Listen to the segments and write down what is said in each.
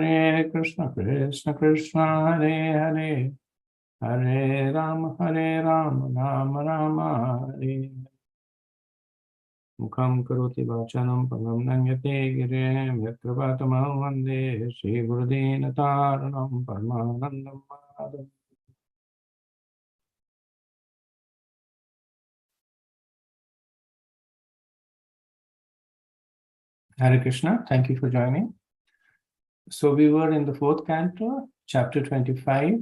Hare Krishna, Krishna Krishna, Hare Hare, Hare Rama, Rama Rama, Hare. Mukham karoti vachanam pangam nangyate girem yakrapatamam vande Shri Gurudena Taranam Paramanandam Madham. Hare Krishna, thank you for joining. So we were in the fourth canto, chapter 25.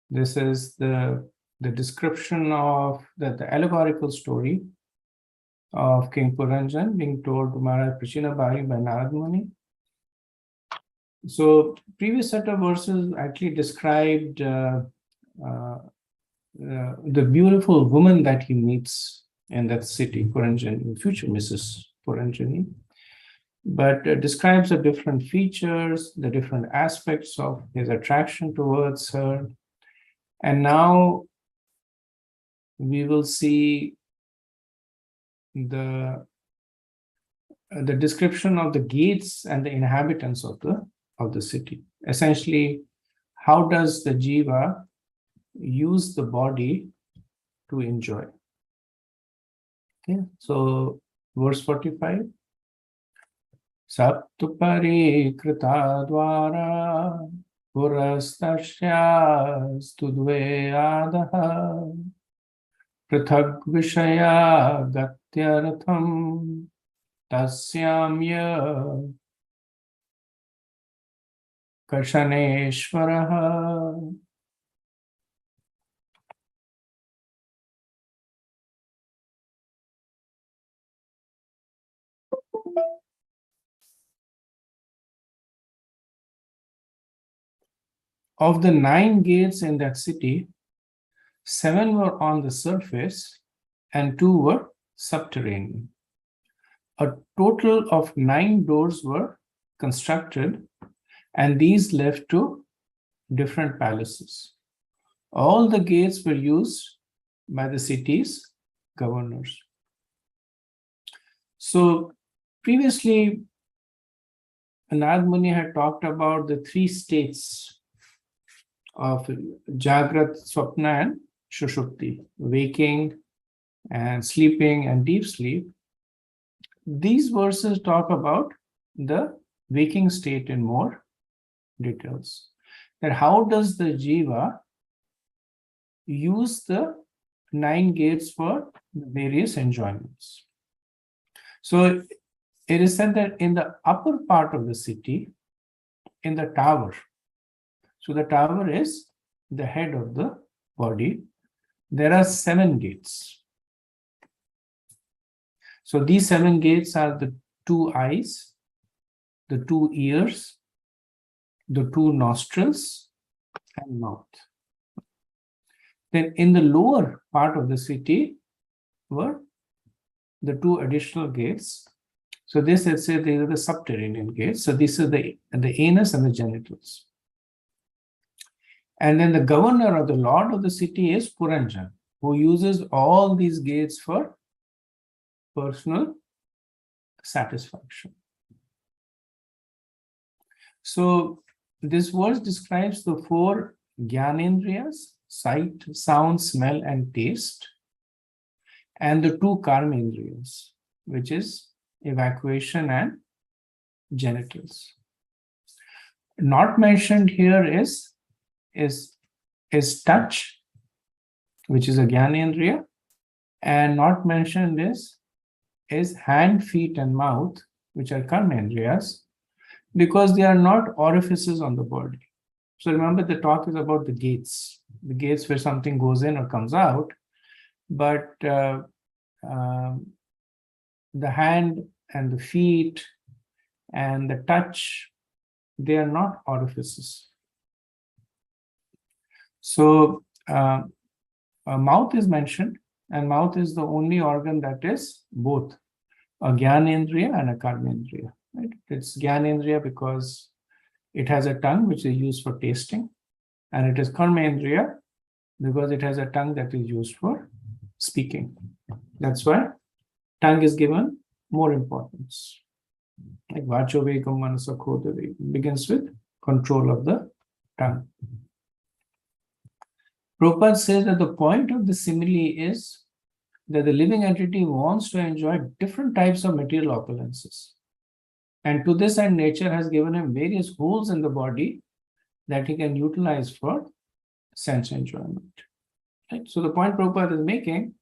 This is the description of the allegorical story of King Puranjan being told to Maharaj Prachinabai by Narad Muni. So previous set of verses actually described the beautiful woman that he meets in that city, Puranjani, future Mrs. Puranjani, but describes the different features, the different aspects of his attraction towards her. And now we will see the description of the gates and the inhabitants of the city. Essentially, how does the jiva use the body to enjoy? Okay, so verse 45. Saptupari krita dvara purastasya studve adaha prithag vishaya gatyartham tasyamya kashaneshvaraha. Of the 9 gates in that city, 7 were on the surface and 2 were subterranean. A total of 9 doors were constructed, and these led to different palaces. All the gates were used by the city's governors. So previously, Narad Muni had talked about the 3 states of Jagrat, Swapna and Shushupti, waking and sleeping and deep sleep. These verses talk about the waking state in more details. That how does the jiva use the 9 gates for various enjoyments? So it is said that in the upper part of the city, in the tower, so the tower is the head of the body, there are 7 gates. So these 7 gates are the 2 eyes, the 2 ears, the 2 nostrils, and mouth. Then in the lower part of the city were the 2 additional gates. So this, let's say, these are the subterranean gates. So this is the anus and the genitals. And then the governor or the lord of the city is Puranjan, who uses all these gates for personal satisfaction. So this verse describes the 4 Gyanendriyas, sight, sound, smell, and taste, and the 2 Karmendriyas, which is evacuation and genitals. Not mentioned here is touch, which is a Gyanendriya, and not mentioned is hand, feet, and mouth, which are Karmendriyas, because they are not orifices on the body. So remember, the talk is about the gates where something goes in or comes out, but the hand and the feet and the touch, they are not orifices. So a mouth is mentioned, and mouth is the only organ that is both a Gyanendriya and a Karmendriya. Right? It's Gyanendriya because it has a tongue which is used for tasting, and it is Karmendriya because it has a tongue that is used for speaking. That's why tongue is given more importance. Like Vacho Vegam Manasa Khodave begins with control of the tongue. Prabhupada says that the point of the simile is that the living entity wants to enjoy different types of material opulences. And to this end, nature has given him various holes in the body that he can utilize for sense enjoyment. Right? So the point Prabhupada is making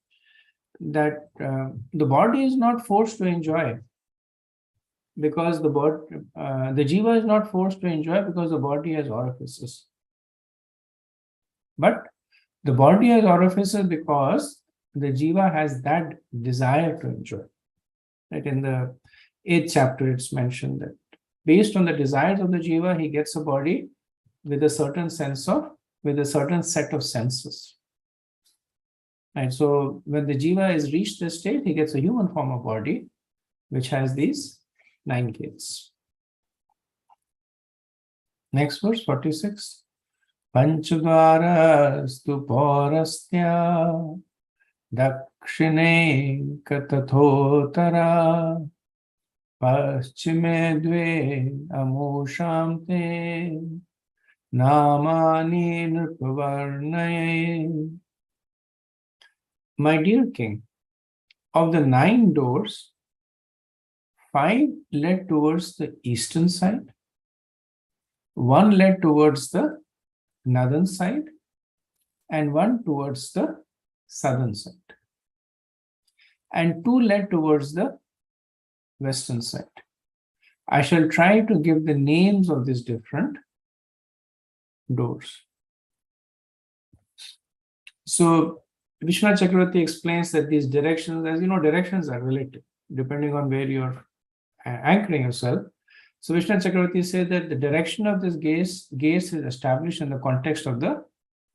that the body is not forced to enjoy because the jiva is not forced to enjoy because the body has orifices. But the body has orifices because the jiva has that desire to enjoy. Right? In the 8th chapter, it's mentioned that based on the desires of the jiva, he gets a body with a certain set of senses. And so when the jiva has reached this state, he gets a human form of body, which has these 9 gates. Next verse, 46. Panchadvara stuporastya dakshine katathotara paschime dve amushamte namani nrupavarnaye. My dear king, of the 9 doors, 5 led towards the eastern side, 1 led towards the northern side, and 1 towards the southern side, and 2 led towards the western side. I shall try to give the names of these different doors. So Vishwanath Chakravarti explains that these directions, as you know, directions are relative, depending on where you're anchoring yourself. So Vishwanath Chakravarti said that the direction of this gaze is established in the context of the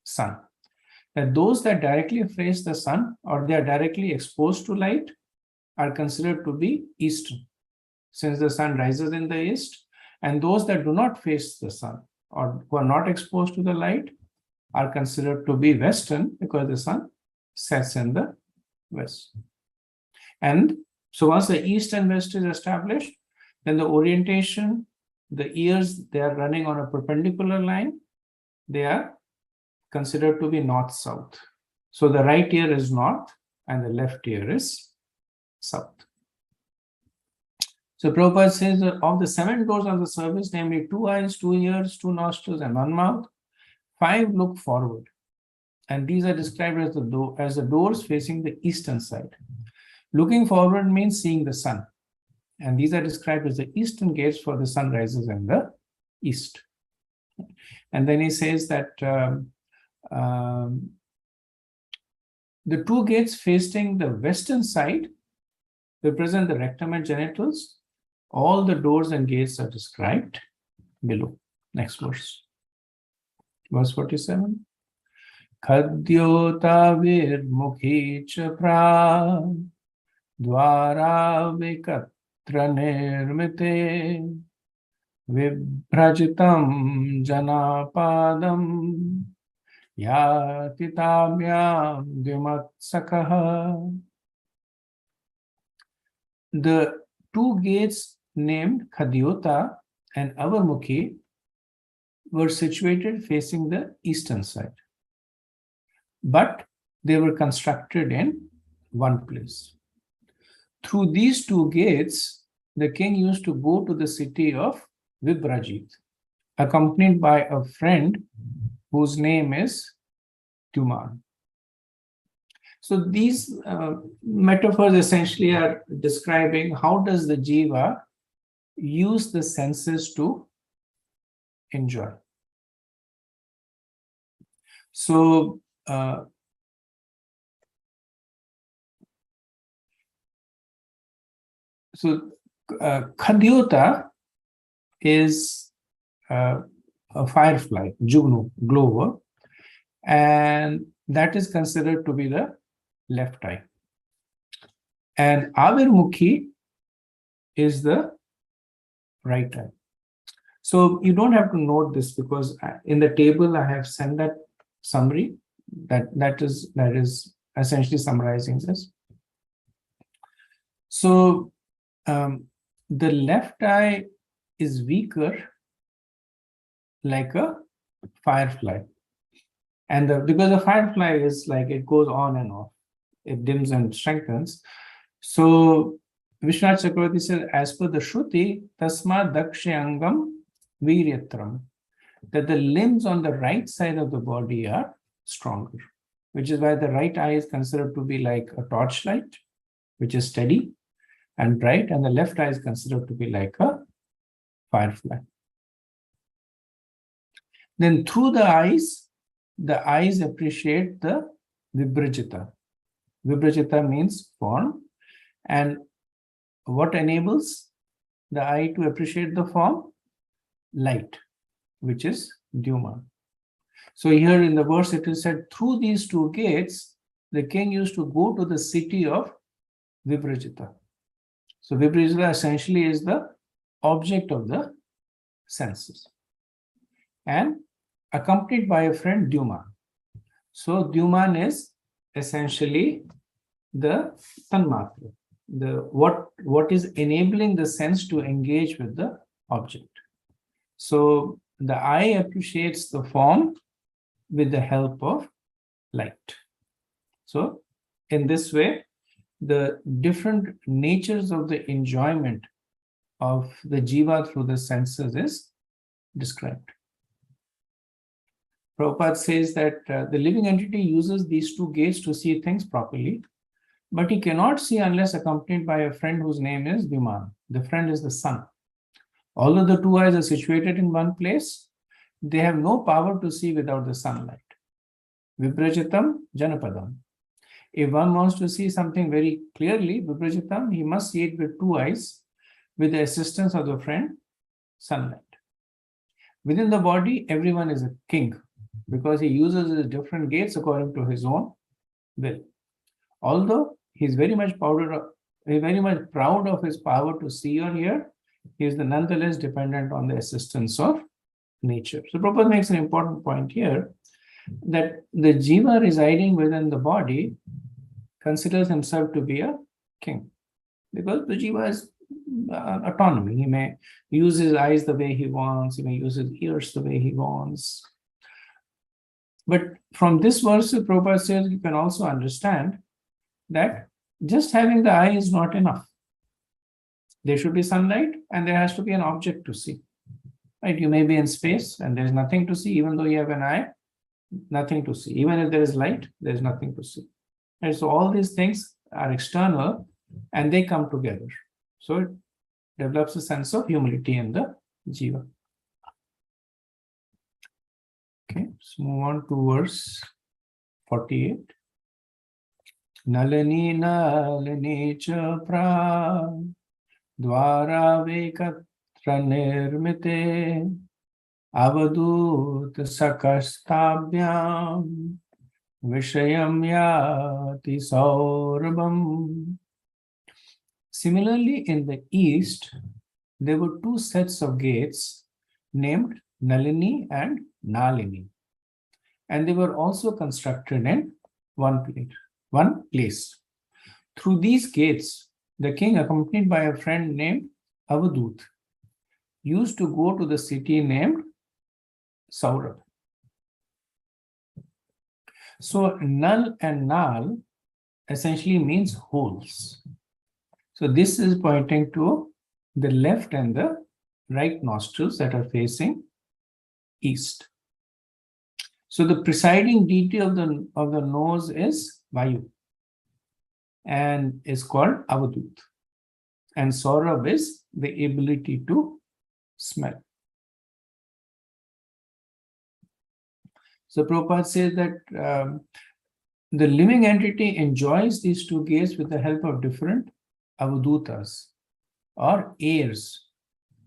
sun. That those that directly face the sun or they are directly exposed to light are considered to be eastern, since the sun rises in the east, and those that do not face the sun or who are not exposed to the light are considered to be western because the sun sets in the west. And so once the east and west is established, then the orientation, the ears, they are running on a perpendicular line. They are considered to be north-south. So the right ear is north and the left ear is south. So Prabhupada says that of the 7 doors of the service, namely 2 eyes, 2 ears, 2 nostrils, and 1 mouth, 5 look forward. And these are described as the doors facing the eastern side. Looking forward means seeing the sun. And these are described as the eastern gates, for the sun rises in the east. And then he says that the 2 gates facing the western side represent the rectum and genitals. All the doors and gates are described below. Next verse. Verse 47. Khadyota virmukhi cha pra dvara vikatra nirmite vibhrajitam janapadam yatitamyam vimatsakaha. The 2 gates named Khadyota and Avarmukhi were situated facing the eastern side, but they were constructed in one place. Through these 2 gates, the king used to go to the city of Vibrajit, accompanied by a friend whose name is Tuman. So these metaphors essentially are describing how does the jiva use the senses to enjoy. So Khadyota is a firefly, Jugnu, glower, and that is considered to be the left eye. And Avirmukhi is the right eye. So you don't have to note this because in the table I have sent that summary that is essentially summarizing this. So the left eye is weaker like a firefly. And because the firefly is like, it goes on and off, it dims and strengthens. So Vishwanath Chakravarti says, as per the Shruti, Tasma Dakshe Angam Viryatram, that the limbs on the right side of the body are stronger, which is why the right eye is considered to be like a torchlight, which is steady and bright, and the left eye is considered to be like a firefly. Then through the eyes appreciate the Vibrajita. Vibrajita means form, and what enables the eye to appreciate the form? Light, which is Dhyuma. So here in the verse it is said, through these two gates, the king used to go to the city of Vibrajita. So Vibrajita essentially is the object of the senses, and accompanied by a friend, Dhyuma. So Dhyuman is essentially the tanmatra, what is enabling the sense to engage with the object. So the eye appreciates the form with the help of light. So in this way, the different natures of the enjoyment of the jiva through the senses is described. Prabhupada says that the living entity uses these two gates to see things properly, but he cannot see unless accompanied by a friend whose name is Viman. The friend is the sun. Although the two eyes are situated in one place, they have no power to see without the sunlight. Vibrajitam Janapadam. If one wants to see something very clearly, Vibrajitam, he must see it with two eyes with the assistance of the friend, sunlight. Within the body, everyone is a king because he uses his different gates according to his own will. Although he's very much proud of his power to see or hear, he is nonetheless dependent on the assistance of nature. So Prabhupada makes an important point here that the jiva residing within the body considers himself to be a king because the jiva has autonomy. He may use his eyes the way he wants, he may use his ears the way he wants. But from this verse, Prabhupada says you can also understand that just having the eye is not enough. There should be sunlight and there has to be an object to see. Right? You may be in space and there's nothing to see, even though you have an eye, nothing to see. Even if there is light, there's nothing to see. Right? So all these things are external and they come together. So it develops a sense of humility in the jiva. Okay, let's move on to verse 48. Nalini nalini cha pra dvara vekatra nirmite avadut sakastabhyam vishayam yati saurabam. Similarly, in the east, there were two sets of gates named Nalini and Nalini, and they were also constructed in one place. Through these gates, the king, accompanied by a friend named Avadut, used to go to the city named Saurabh. So Nal and Nal essentially means holes. So this is pointing to the left and the right nostrils that are facing east. So the presiding deity of the nose is Vayu and is called Avadut. And Saurabh is the ability to smell. So Prabhupada says that the living entity enjoys these two gates with the help of different Avadutas or airs,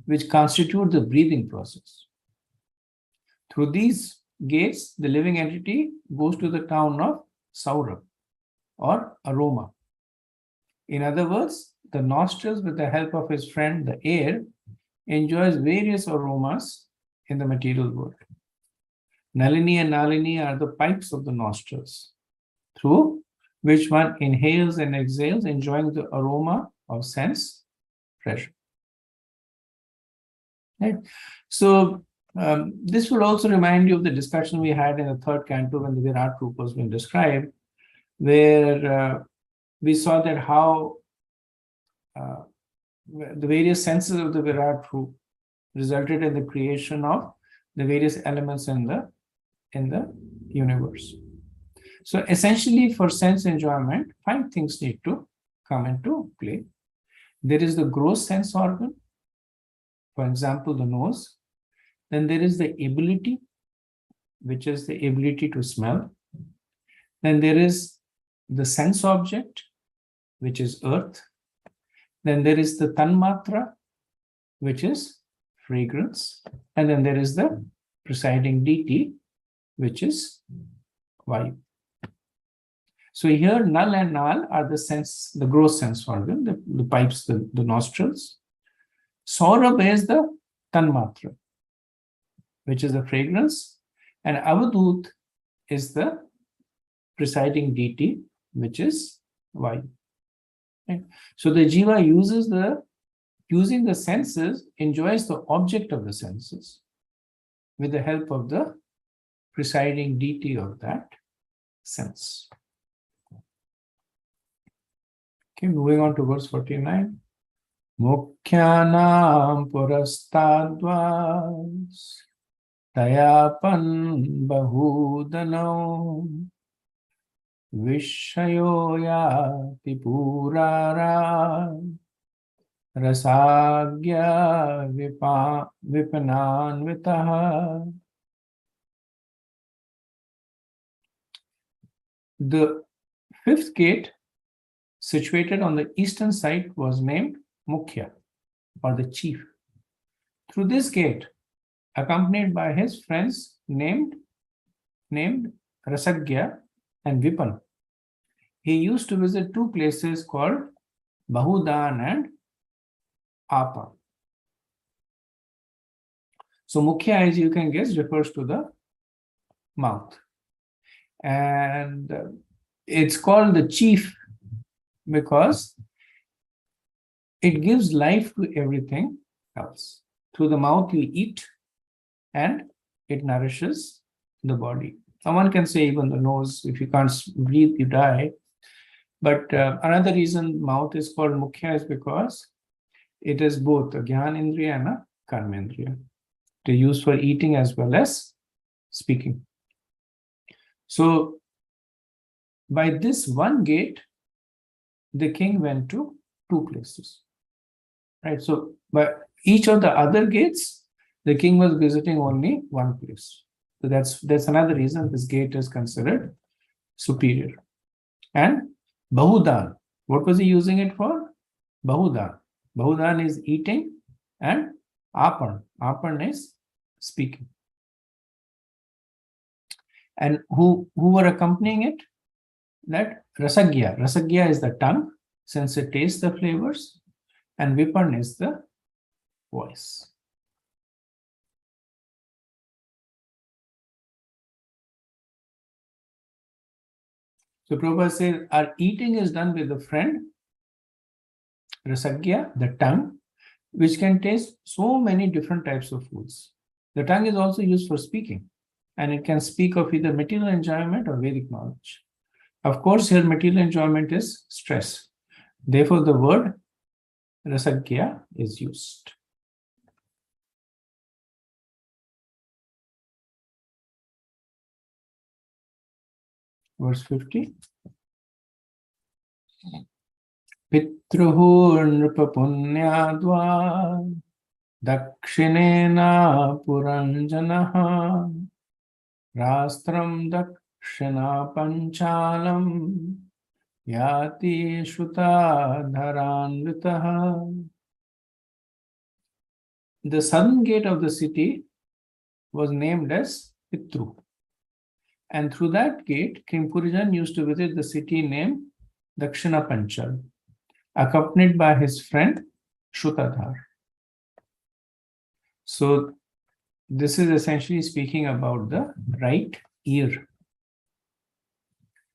which constitute the breathing process. Through these gates, the living entity goes to the town of Saurabh or aroma. In other words, the nostrils, with the help of his friend, the air, enjoys various aromas in the material world. Nalini and Nalini are the pipes of the nostrils, through which one inhales and exhales, enjoying the aroma of sense pleasure. Right? So This will also remind you of the discussion we had in the third canto when the Virat Roop was being described, where we saw that how the various senses of the Virat Roop resulted in the creation of the various elements in the universe. So essentially, for sense enjoyment, 5 things need to come into play. There is the gross sense organ, for example, the nose. Then there is the ability, which is the ability to smell. Then there is the sense object, which is earth. Then there is the tanmatra, which is fragrance. And then there is the presiding deity, which is Vayu. So here, nal and nal are the gross sense organ, the pipes, the nostrils. Saurabh is the tanmatra, which is the fragrance. And Avadut is the presiding deity, which is Vayu. Right? So the jiva using the senses, enjoys the object of the senses with the help of the presiding deity of that sense. Okay, moving on to verse 49. Mukhyanam purastadvas tayapan bahudano vishayo yati purara rasagya vipananvitaha. The 5th gate, situated on the eastern side, was named Mukhya, or the chief. Through this gate, accompanied by his friends named Rasagya and Vipan, he used to visit 2 places called Bahudan and Apa. So Mukhya, as you can guess, refers to the mouth. And it's called the chief because it gives life to everything else. Through the mouth you eat and it nourishes the body. Someone can say even the nose, if you can't breathe, you die. But another reason mouth is called Mukhya is because it is both a Gyan Indriya and a Karma Indriya. It is used for eating as well as speaking. So by this one gate, the king went to 2 places. Right? So by each of the other gates, the king was visiting only 1 place. So that's another reason this gate is considered superior. And Bahudan, what was he using it for? Bahudan. Bahudan is eating, and Apan. Apan is speaking. And who were accompanying it? That Rasagya. Rasagya is the tongue, since it tastes the flavors, and Vipan is the voice. So Prabhupada says, our eating is done with the friend, Rasagya, the tongue, which can taste so many different types of foods. The tongue is also used for speaking, and it can speak of either material enjoyment or Vedic knowledge. Of course, here material enjoyment is stress. Therefore, the word Rasagya is used. Verse 50. Pitruhu nrupapunyadva dakshinena puranjanaha rastram dakshina panchalam yati shuta dharanvitaha. The southern gate of the city was named as Pitru. And through that gate, King Puranjan used to visit the city named Dakshina Panchal, accompanied by his friend Shrutadhar. So this is essentially speaking about the right ear.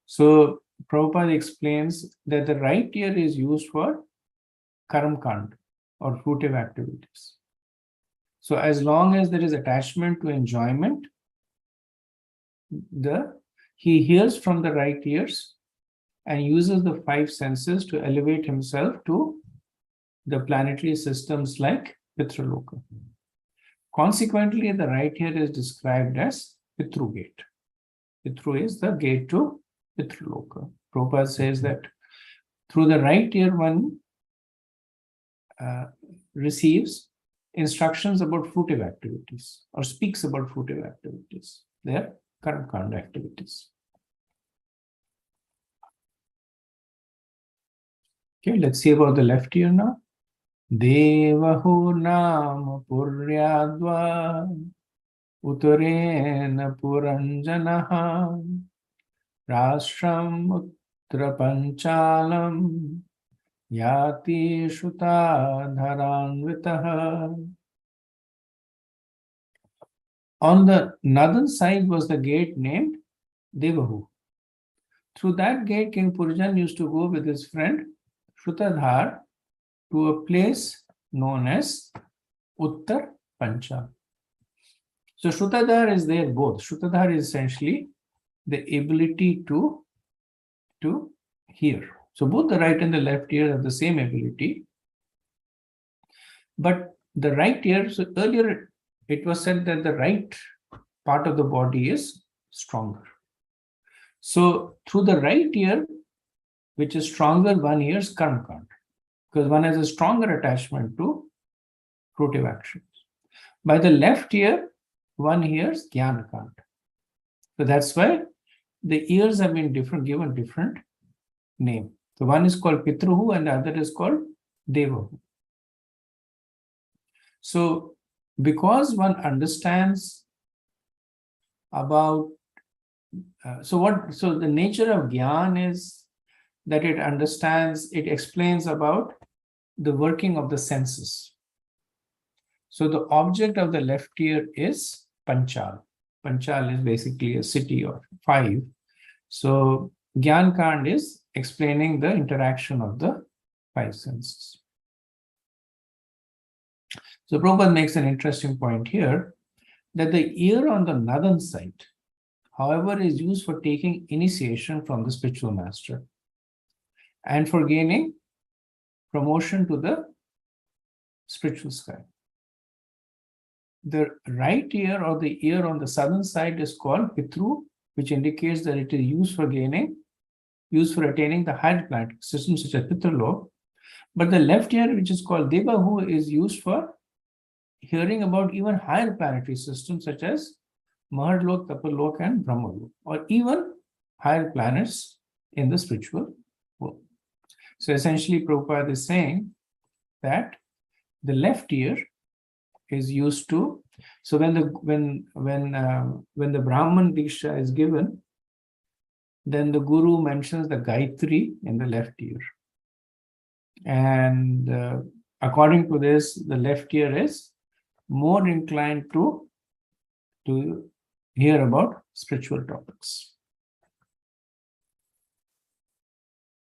So Prabhupada explains that the right ear is used for Karam Kand or fruitive activities. So as long as there is attachment to enjoyment, he hears from the right ears and uses the five senses to elevate himself to the planetary systems like Pitraloka. Consequently, the right ear is described as Pitru gate. Pitru is the gate to Pitraloka. Prabhupada says that through the right ear one receives instructions about fruitive activities or speaks about fruitive activities, their karma activities. Okay, let's see about the left ear now. Devahu nam puryadva utarena puranjanaha rashram uttara panchalam yati shutadharanvitaha. On the northern side was the gate named Devahu. Through that gate, King Puranjan used to go with his friend Shrutadhar to a place known as Uttar Pancha. So Shrutadhar is there both. Shrutadhar is essentially the ability to hear. So both the right and the left ear have the same ability. But the right ear, so earlier it was said that the right part of the body is stronger. So through the right ear, which is stronger, one hears karma kand, because one has a stronger attachment to fruitive actions. By the left ear, one hears jnana kand. So that's why the ears have been given different name. So one is called Pitruhu and the other is called Devahu. So because one understands about so the nature of Gyan is that it explains about the working of the senses. So the object of the left ear is Panchal. Panchal is basically a city of 5. So Gyan Kand is explaining the interaction of the 5 senses. So Prabhupada makes an interesting point here that the ear on the northern side, however, is used for taking initiation from the spiritual master and for gaining promotion to the spiritual sky. The right ear or the ear on the southern side is called Pitru, which indicates that it is used for attaining the higher planetary systems such as Pitralok. But the left ear, which is called Devahu, is used for hearing about even higher planetary systems such as Maharlok, Tapalok, and Brahmalok, or even higher planets in the spiritual world. So essentially, Prabhupada is saying that the left ear is used to. So when the Brahman Diksha is given, then the Guru mentions the Gayatri in the left ear, and according to this, the left ear is more inclined to hear about spiritual topics.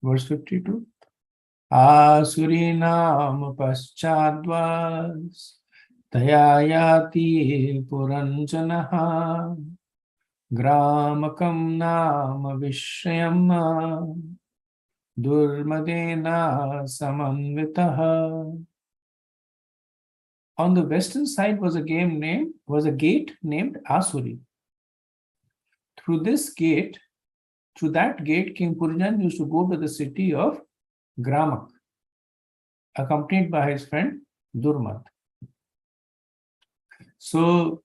Verse 52. Asurinam paschadvas tayayati puranjanaha gramakam nama vishyam durmadena samanvitaha. On the western side was a gate named Asuri. Through that gate, King Puranjan used to go to the city of Gramak, accompanied by his friend Durmad. So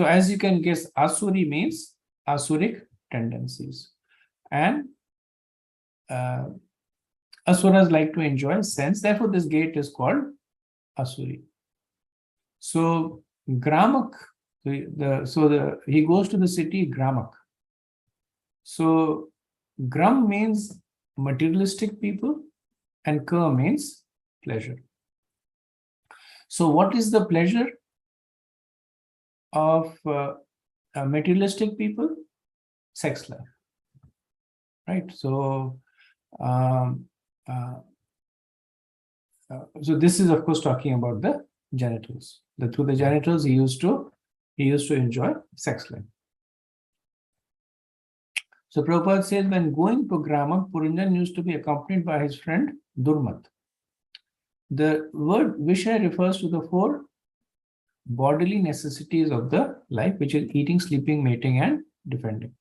as you can guess, Asuri means Asuric tendencies. And Asuras like to enjoy sense. Therefore, this gate is called Asuri. So Gramak, he goes to the city Gramak. So Gram means materialistic people and Ka means pleasure. So what is the pleasure of materialistic people? Sex life, right? So so this is of course talking about the genitals. Through the genitals, he used to enjoy sex life. So Prabhupada says, when going to Grama, Puranjan used to be accompanied by his friend Durmat. The word Vishaya refers to the four bodily necessities of the life, which is eating, sleeping, mating, and defending.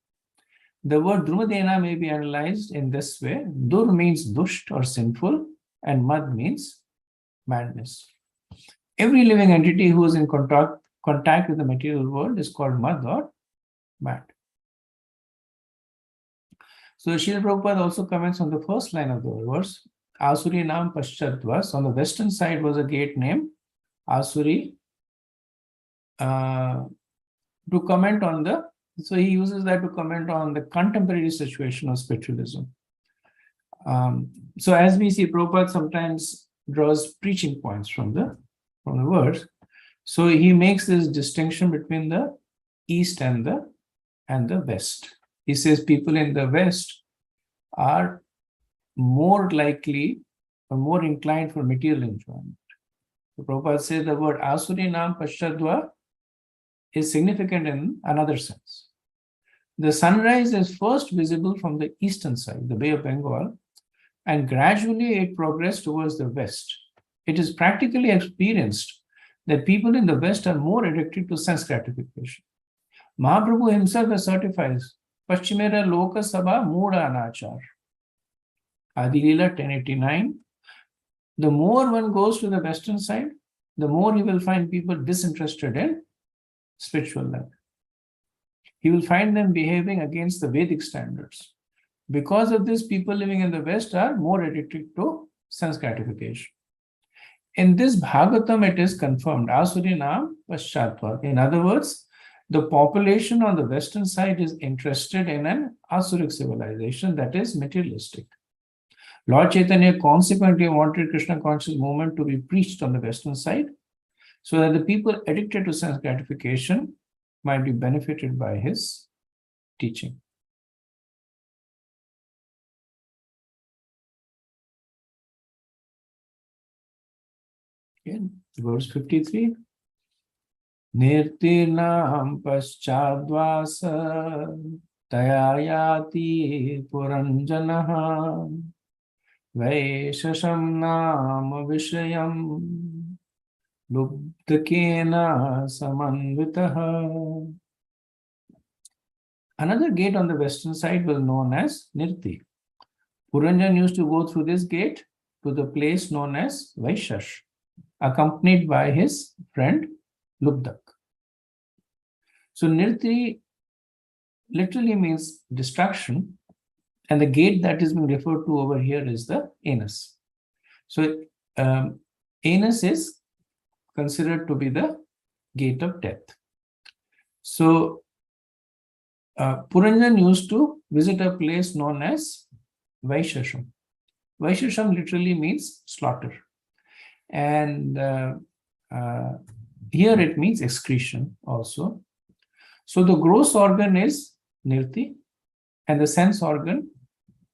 The word Drumadena may be analyzed in this way. Dur means dusht or sinful, and mad means madness. Every living entity who is in contact with the material world is called mad or mad. So Srila Prabhupada also comments on the first line of the verse, Asuri Nam Paschadvas. On the western side was a gate named Asuri, to comment on the, so he uses that to comment on the contemporary situation of spiritualism. So as we see, Prabhupada sometimes draws preaching points from the verse. So he makes this distinction between the east and the west. He says people in the west are more likely or more inclined for material enjoyment. So Prabhupada says the word Asuri Nam Paschadva is significant in another sense. The sunrise is first visible from the eastern side, the Bay of Bengal, and gradually it progressed towards the west. It is practically experienced that people in the west are more addicted to sense gratification. Mahaprabhu himself certifies, Paschimera Loka Sabha Mooda Anachar. Adi Leela 1089. The more one goes to the western side, the more he will find people disinterested in spiritual life. He will find them behaving against the Vedic standards. Because of this, people living in the West are more addicted to sense gratification. In this Bhagavatam, it is confirmed, Asuri Nam Paschatva. In other words, the population on the western side is interested in an Asuric civilization that is materialistic. Lord Chaitanya consequently wanted Krishna conscious movement to be preached on the western side, so that the people addicted to sense gratification might be benefited by his teaching. Okay, verse 53. Nirtinam paschadvasa tayayati puranjanaha vaishasham nama vishayam lubdakena samanvitaha. Another gate on the western side was known as Nirti. Puranjan used to go through this gate to the place known as Vaishash, accompanied by his friend Lubdak. So Nirti literally means destruction, and the gate that is being referred to over here is the anus. So anus is considered to be the gate of death. So Puranjan used to visit a place known as Vaishasham. Vaishasham literally means slaughter. And here it means excretion also. So the gross organ is Nirti and the sense organ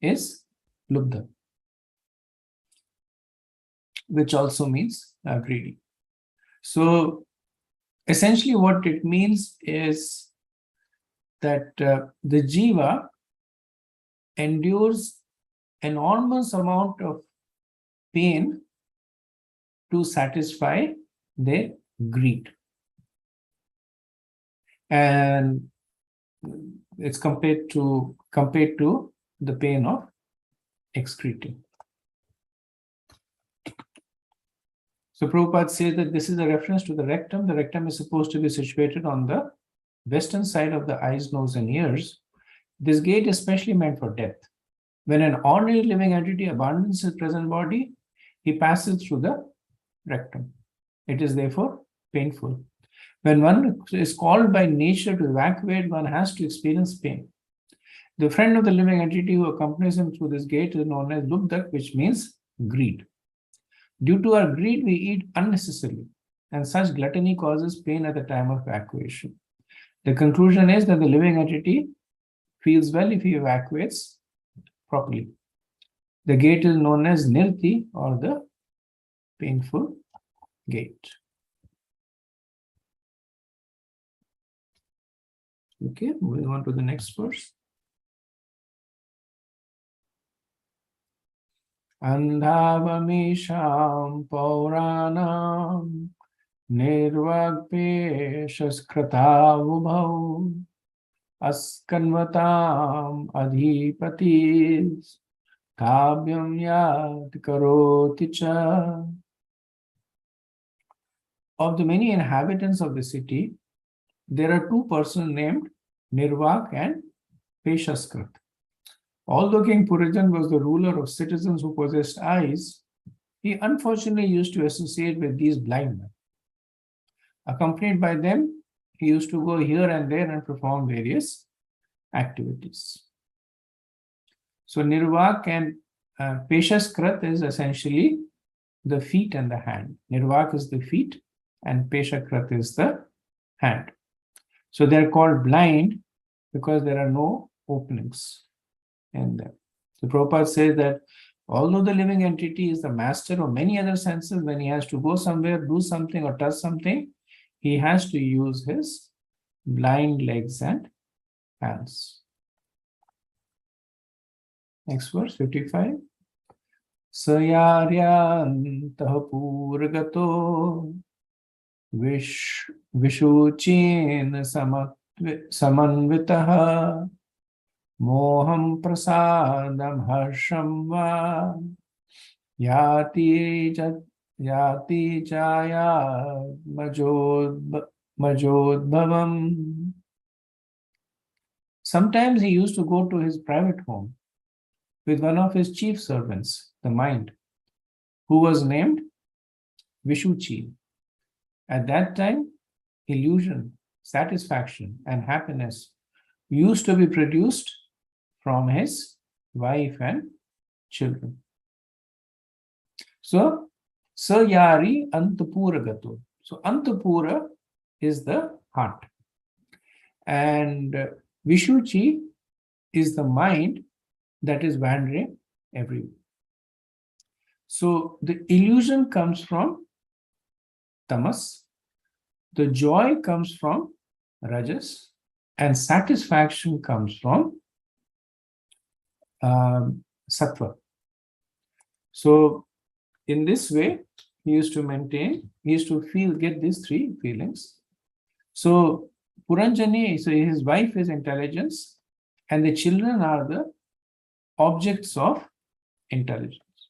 is Lubdha, which also means greedy. So essentially what it means is that the jiva endures enormous amount of pain to satisfy their greed. And it's compared to the pain of excreting. So Prabhupada says that this is a reference to the rectum. The rectum is supposed to be situated on the western side of the eyes, nose, and ears. This gate is specially meant for death. When an ordinary living entity abandons his present body, he passes through the rectum. It is therefore painful. When one is called by nature to evacuate, one has to experience pain. The friend of the living entity who accompanies him through this gate is known as Lubdak, which means greed. Due to our greed, we eat unnecessarily, and such gluttony causes pain at the time of evacuation. The conclusion is that the living entity feels well if he evacuates properly. The gate is known as Nirti, or the painful gate. Okay, moving on to the next verse. Andhavamisham Pauranam Nirvagpeshaskrata Askanvatam Adhipatis Kabyam Yad Karoti Cha. Of the many inhabitants of the city, there are two persons named Nirvak and Peshaskrit. Although King Puranjan was the ruler of citizens who possessed eyes, he unfortunately used to associate with these blind men. Accompanied by them, he used to go here and there and perform various activities. So Nirvak and Peshaskrit is essentially the feet and the hand. Nirvak is the feet and Peshaskrit is the hand. So they're called blind because there are no openings in them. So Prabhupada says that although the living entity is the master of many other senses, when he has to go somewhere, do something or touch something, he has to use his blind legs and hands. Next verse, 55. Sayaryantah purgato vishuchin samanvitaha moham prasadam harsham va yati jaya majodbhavam. Sometimes he used to go to his private home with one of his chief servants, the mind, who was named Vishuchi. At that time, illusion, satisfaction, and happiness used to be produced from his wife and children. So, Sayari Antapura Gato. So, Antapura is the heart. And Vishuchi is the mind that is wandering everywhere. So, the illusion comes from tamas, the joy comes from rajas, and satisfaction comes from sattva. So in this way, he used to get these three feelings. So Puranjani, so his wife is intelligence, and the children are the objects of intelligence.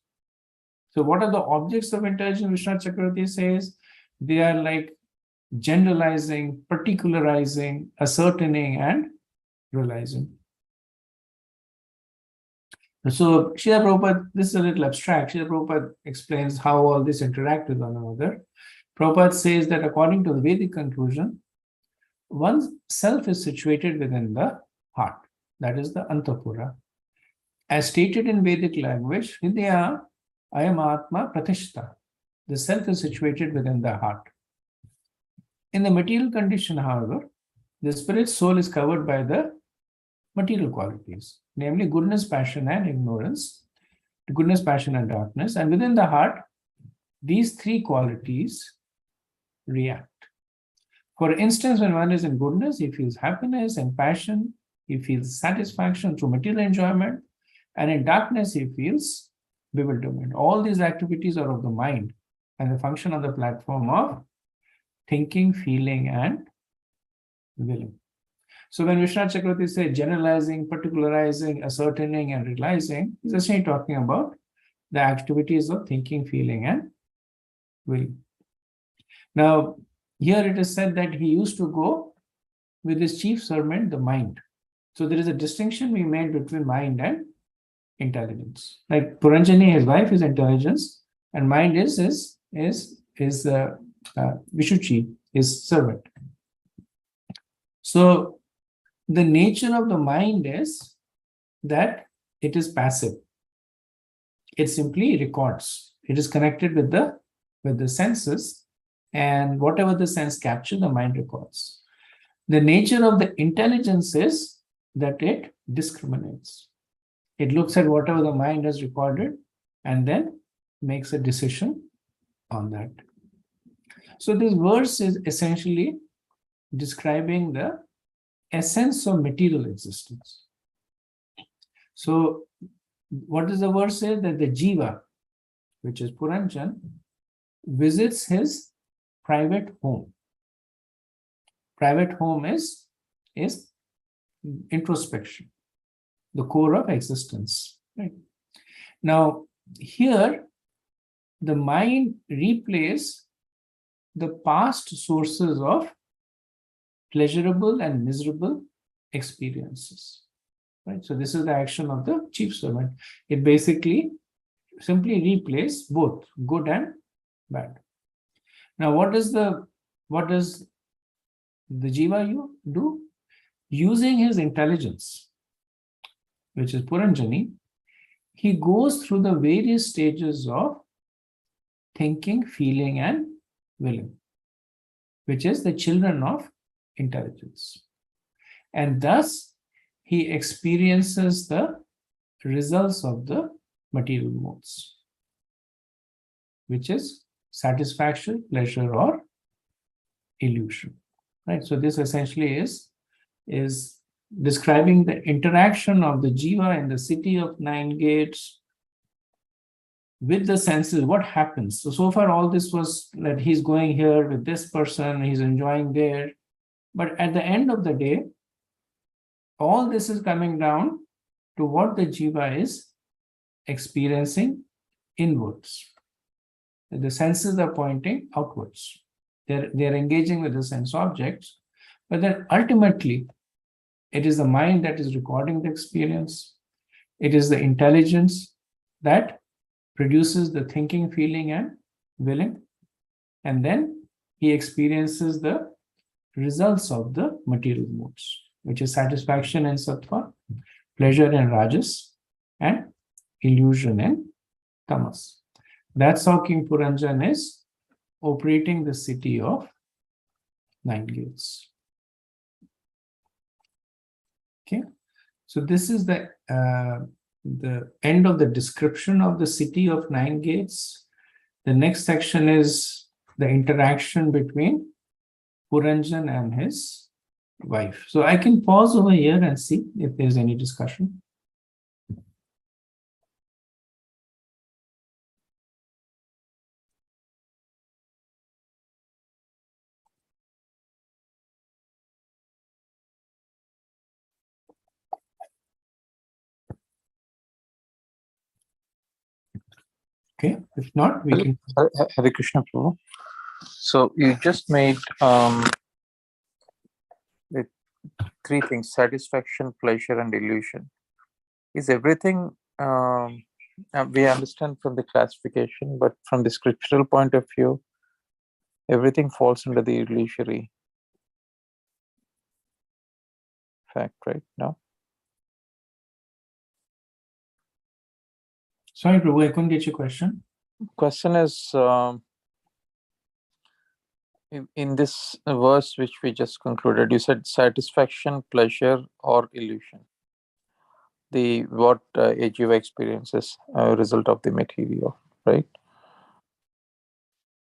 So what are the objects of intelligence? Vishwanath Chakravarti says they are like generalizing, particularizing, ascertaining, and realizing. So Srila Prabhupada, this is a little abstract. Srila Prabhupada explains how all this interact with one another. Prabhupada says that according to the Vedic conclusion, one's self is situated within the heart. That is the Antapura. As stated in Vedic language, Hridaya Ayam Atma Pratishta. The self is situated within the heart. In the material condition, however, the spirit soul is covered by the material qualities, namely goodness, passion, and ignorance, goodness, passion, and darkness. And within the heart, these three qualities react. For instance, when one is in goodness, he feels happiness and passion, he feels satisfaction through material enjoyment, and in darkness, he feels bewilderment. All these activities are of the mind and the function on the platform of thinking, feeling, and willing. So when Vishwanath Chakravarti says generalizing, particularizing, ascertaining, and realizing, he's essentially talking about the activities of thinking, feeling, and willing. Now, here it is said that he used to go with his chief servant, the mind. So there is a distinction we made between mind and intelligence. Like Puranjani, his wife is intelligence, and mind is Vishuchi, his servant. So the nature of the mind is that it is passive. It simply records. It is connected with the senses, and whatever the sense captures, the mind records. The nature of the intelligence is that it discriminates. It looks at whatever the mind has recorded and then makes a decision on that. So this verse is essentially describing the essence of material existence. So what does the verse say? That the jiva, which is Puranjan, visits his private home. Private home is introspection, the core of existence. Right? Now, here, the mind replays the past sources of pleasurable and miserable experiences. Right? So this is the action of the chief servant. It basically simply replaces both good and bad. Now, what does the jiva do? Using his intelligence, which is Puranjani, he goes through the various stages of thinking, feeling, and willing, which is the children of intelligence. And thus, he experiences the results of the material modes, which is satisfaction, pleasure, or illusion. Right? So this essentially is describing the interaction of the jiva in the city of 9 gates with the senses. What happens? So far all this was that he's going here with this person, he's enjoying there. But at the end of the day, all this is coming down to what the jiva is experiencing inwards. The senses are pointing outwards. They're engaging with the sense objects, but then ultimately, it is the mind that is recording the experience. It is the intelligence that produces the thinking, feeling, and willing. And then he experiences the results of the material modes, which is satisfaction in sattva, pleasure in rajas, and illusion in tamas. That's how King Puranjan is operating the city of 9 gates. Okay, so this is the end of the description of the city of 9 gates. The next section is the interaction between Puranjan and his wife. So I can pause over here and see if there's any discussion. Okay, if not, we can. Hare Krishna, Prabhu. So you just made the 3 things: satisfaction, pleasure, and illusion. Is everything we understand from the classification, but from the scriptural point of view, everything falls under the illusory fact, right? No? Sorry, Prabhu, I couldn't get your question. Question is, in this verse which we just concluded, you said satisfaction, pleasure, or illusion. What a jiva experiences a result of the material, right?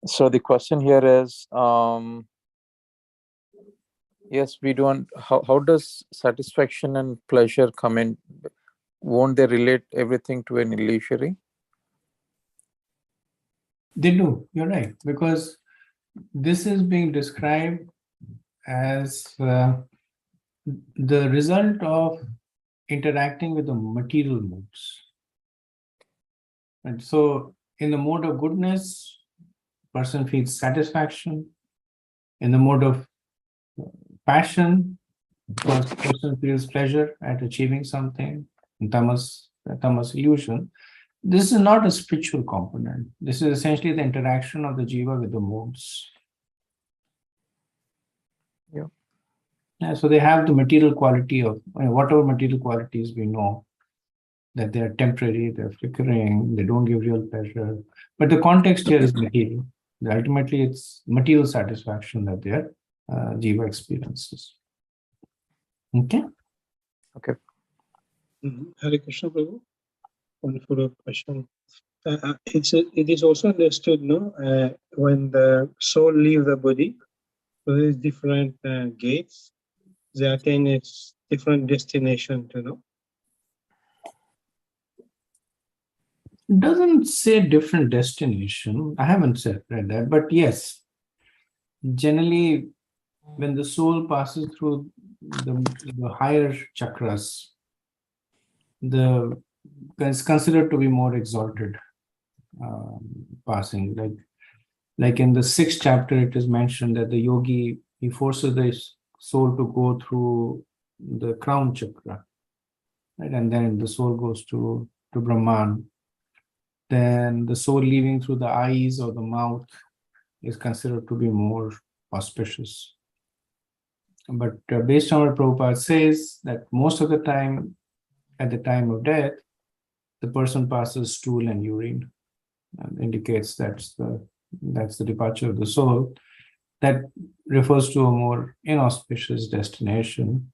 So the question here is, yes, we don't. How does satisfaction and pleasure come in? Won't they relate everything to an illusory? They do, you're right, because this is being described as the result of interacting with the material modes. And so in the mode of goodness, person feels satisfaction. In the mode of passion, person feels pleasure at achieving something. In tamas illusion. This is not a spiritual component. This is essentially the interaction of the jiva with the modes. Yeah, so they have the material quality of whatever material qualities we know, that they are temporary, they're flickering, they don't give real pleasure. But the context here is material. Ultimately, it's material satisfaction that their jiva experiences. Okay? Okay. Hare Krishna, Prabhu. One follow-up question. It is also understood, no, when the soul leaves the body, so there's different gates. they attain a different destination, It doesn't say different destination. I haven't read that, but yes, generally, when the soul passes through the higher chakras, it's considered to be more exalted passing. Like in the 6th chapter, it is mentioned that the yogi, he forces the soul to go through the crown chakra, right? And then the soul goes to Brahman. Then the soul leaving through the eyes or the mouth is considered to be more auspicious. But based on what Prabhupada says, that most of the time, at the time of death, the person passes stool and urine, and indicates that's the departure of the soul. That refers to a more inauspicious destination.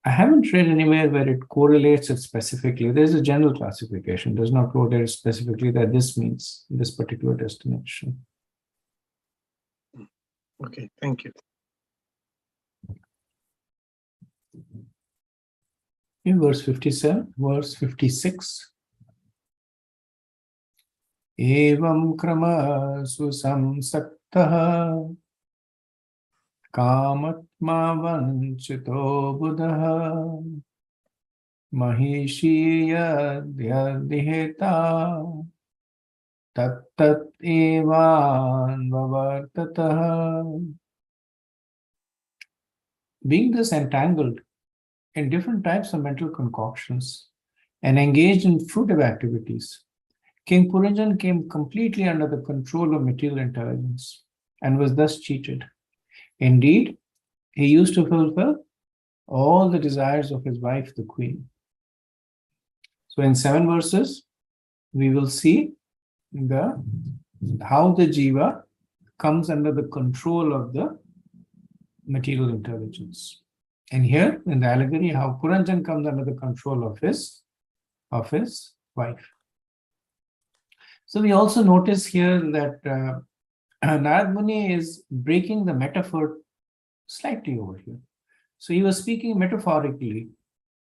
I haven't read anywhere where it correlates it specifically. There's a general classification, does not correlate specifically that this means this particular destination. Okay, thank you. In verse 57, verse 56. Evam krama susamsaktaha kamatma vanchito buddha mahishiya dhyadiheta tat evan vavartataha. Being thus entangled in different types of mental concoctions and engaged in fruitive activities, King Puranjan came completely under the control of material intelligence and was thus cheated. Indeed, he used to fulfill all the desires of his wife, the queen. So in 7 verses, we will see how the jiva comes under the control of the material intelligence. And here in the allegory, how Puranjan comes under the control of his wife. So we also notice here that Narad Muni is breaking the metaphor slightly over here. So he was speaking metaphorically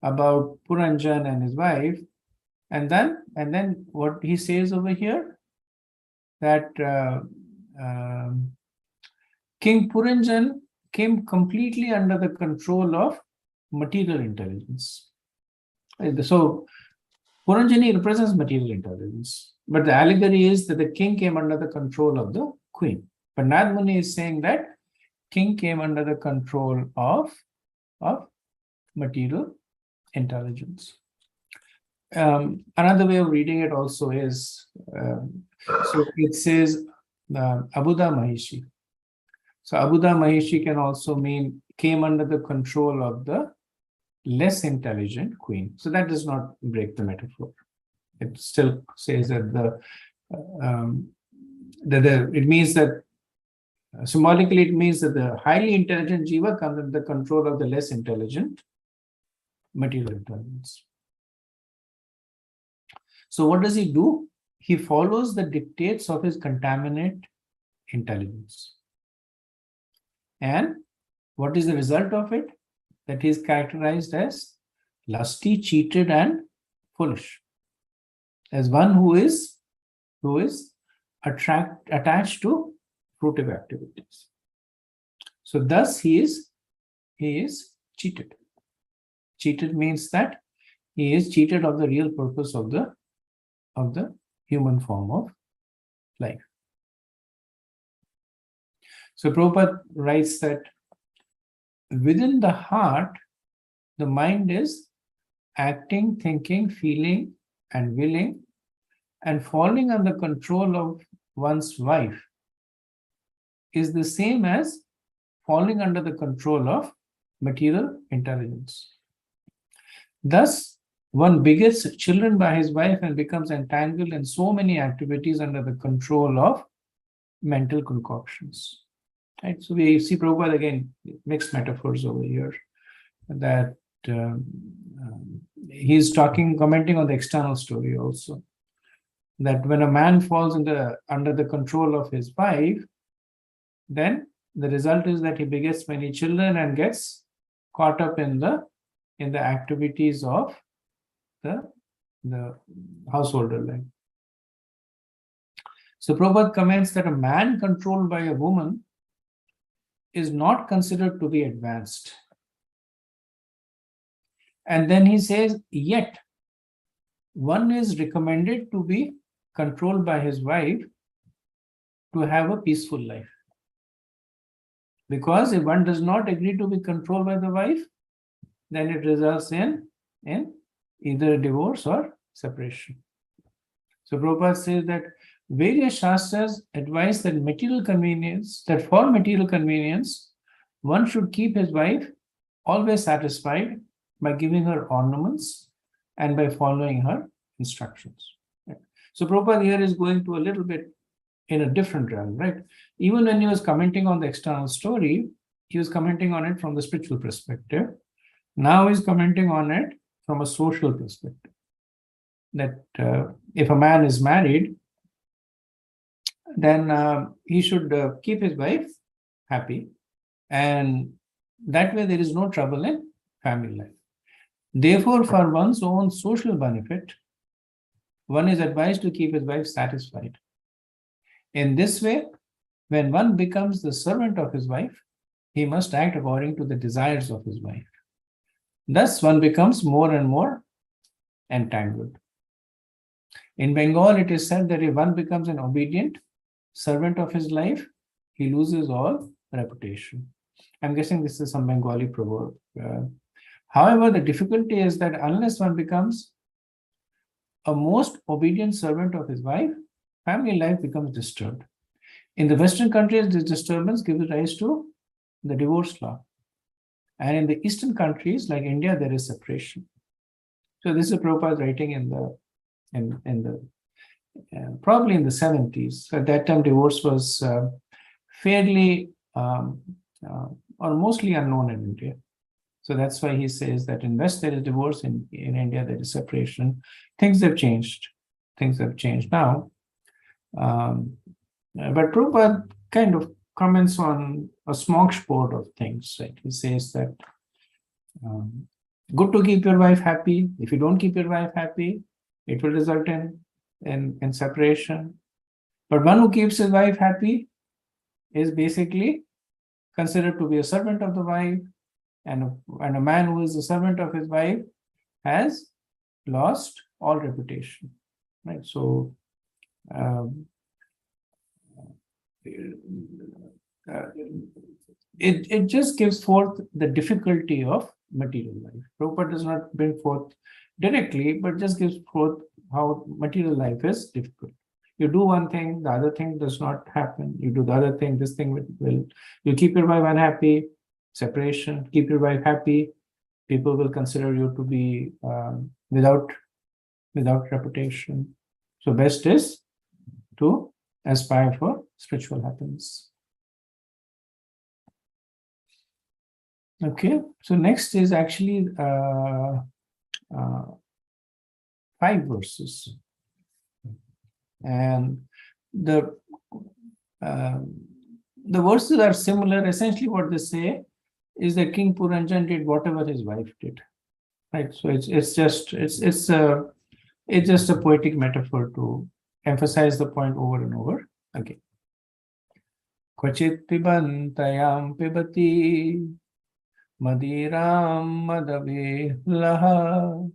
about Puranjan and his wife, and then what he says over here, that King Puranjan came completely under the control of material intelligence. So Puranjani represents material intelligence, but the allegory is that the king came under the control of the queen. But Narad Muni is saying that king came under the control of material intelligence. Another way of reading it also is, so it says Abuddha Mahishi. So Abuddha Mahishi can also mean came under the control of the less intelligent queen. So that does not break the metaphor. It still says that it means that symbolically it means that the highly intelligent jiva comes under the control of the less intelligent material intelligence. So what does he do? He follows the dictates of his contaminate intelligence. And what is the result of it? That he is characterized as lusty, cheated, and foolish. As one who is attached to fruitive activities. So thus he is cheated. Cheated means that he is cheated of the real purpose of the human form of life. So Prabhupada writes that within the heart, the mind is acting, thinking, feeling, and willing, and falling under control of one's wife is the same as falling under the control of material intelligence. Thus, one begets children by his wife and becomes entangled in so many activities under the control of mental concoctions. Right? So we see Prabhupada again, mixed metaphors over here, that he's commenting on the external story also, that when a man falls under the control of his wife, then the result is that he begets many children and gets caught up in the activities of the householder life. So Prabhupada comments that a man controlled by a woman is not considered to be advanced. And then he says, yet one is recommended to be controlled by his wife to have a peaceful life. Because if one does not agree to be controlled by the wife, then it results in either divorce or separation. So Prabhupada says that various Shastras advise that for material convenience, one should keep his wife always satisfied by giving her ornaments and by following her instructions. Right? So Prabhupada here is going to a little bit in a different realm, right? Even when he was commenting on the external story, he was commenting on it from the spiritual perspective. Now he's commenting on it from a social perspective. That if a man is married, then he should keep his wife happy, and that way there is no trouble in family life. Therefore, for one's own social benefit, one is advised to keep his wife satisfied. In this way, when one becomes the servant of his wife, he must act according to the desires of his wife. Thus, one becomes more and more entangled. In Bengal, it is said that if one becomes an obedient servant of his life, he loses all reputation. I'm guessing this is some Bengali proverb. However, the difficulty is that unless one becomes a most obedient servant of his wife, family life becomes disturbed. In the Western countries, this disturbance gives rise to the divorce law. And in the Eastern countries, like India, there is separation. So this is Prabhupada writing in the probably in the 70s. So at that time, divorce was fairly or mostly unknown in India. So that's why he says that in West there is divorce, in India there is separation. Things have changed. Things have changed now. But Prabhupada kind of comments on a smorgasbord of things. Right? He says that good to keep your wife happy. If you don't keep your wife happy, it will result in separation. But one who keeps his wife happy is basically considered to be a servant of the wife, and a man who is a servant of his wife has lost all reputation. Right? So it just gives forth the difficulty of material life. Prabhupada does not bring forth directly, but just gives forth how material life is difficult. You do one thing, the other thing does not happen. You do the other thing, this thing will. You keep your wife unhappy, separation. Keep your wife happy, people will consider you to be without reputation. So best is to aspire for spiritual happiness. Okay, so next is actually 5 verses, and the verses are similar. Essentially, what they say is that King Puranjan did whatever his wife did. Right. So it's just a poetic metaphor to emphasize the point over and over again. Kvachit pibantayam pibati madiram madave laha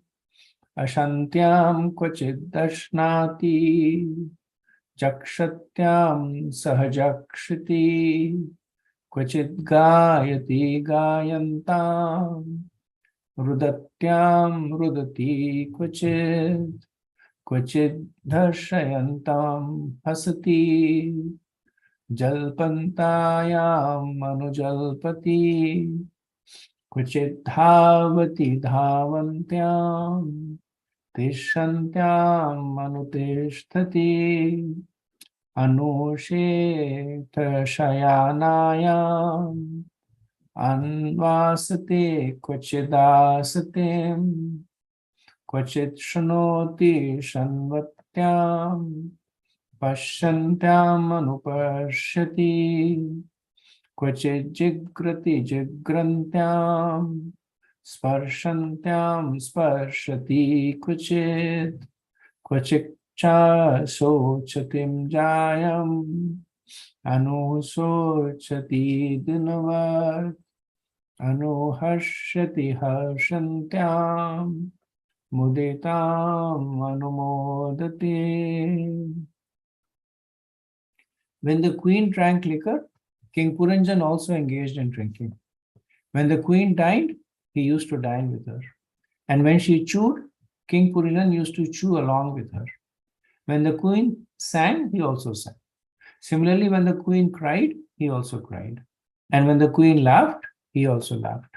ashantyam kvachit dashnati jakshatyam sahajakshiti kvachit gayati gayantam rudatyam rudati kvachit dharshayantam hasati jalpantayam manujalpati kvachit dhavati dhavantyam tishantyam manuteshtati anushetha shayanayam anvasate kvachidasatem kvachit shnoti shanvatyam pashyantyam anupashyati Kvachit jigrati jigrantyam sparshantyam sparshati kvachit kvachit cha sochatim jayam anusochati dinavad anuharshati harshantyam muditam anumodati. When the queen drank liquor, King Puranjan also engaged in drinking. When the queen dined, he used to dine with her. And when she chewed, King Puranjan used to chew along with her. When the queen sang, he also sang. Similarly, when the queen cried, he also cried. And when the queen laughed, he also laughed.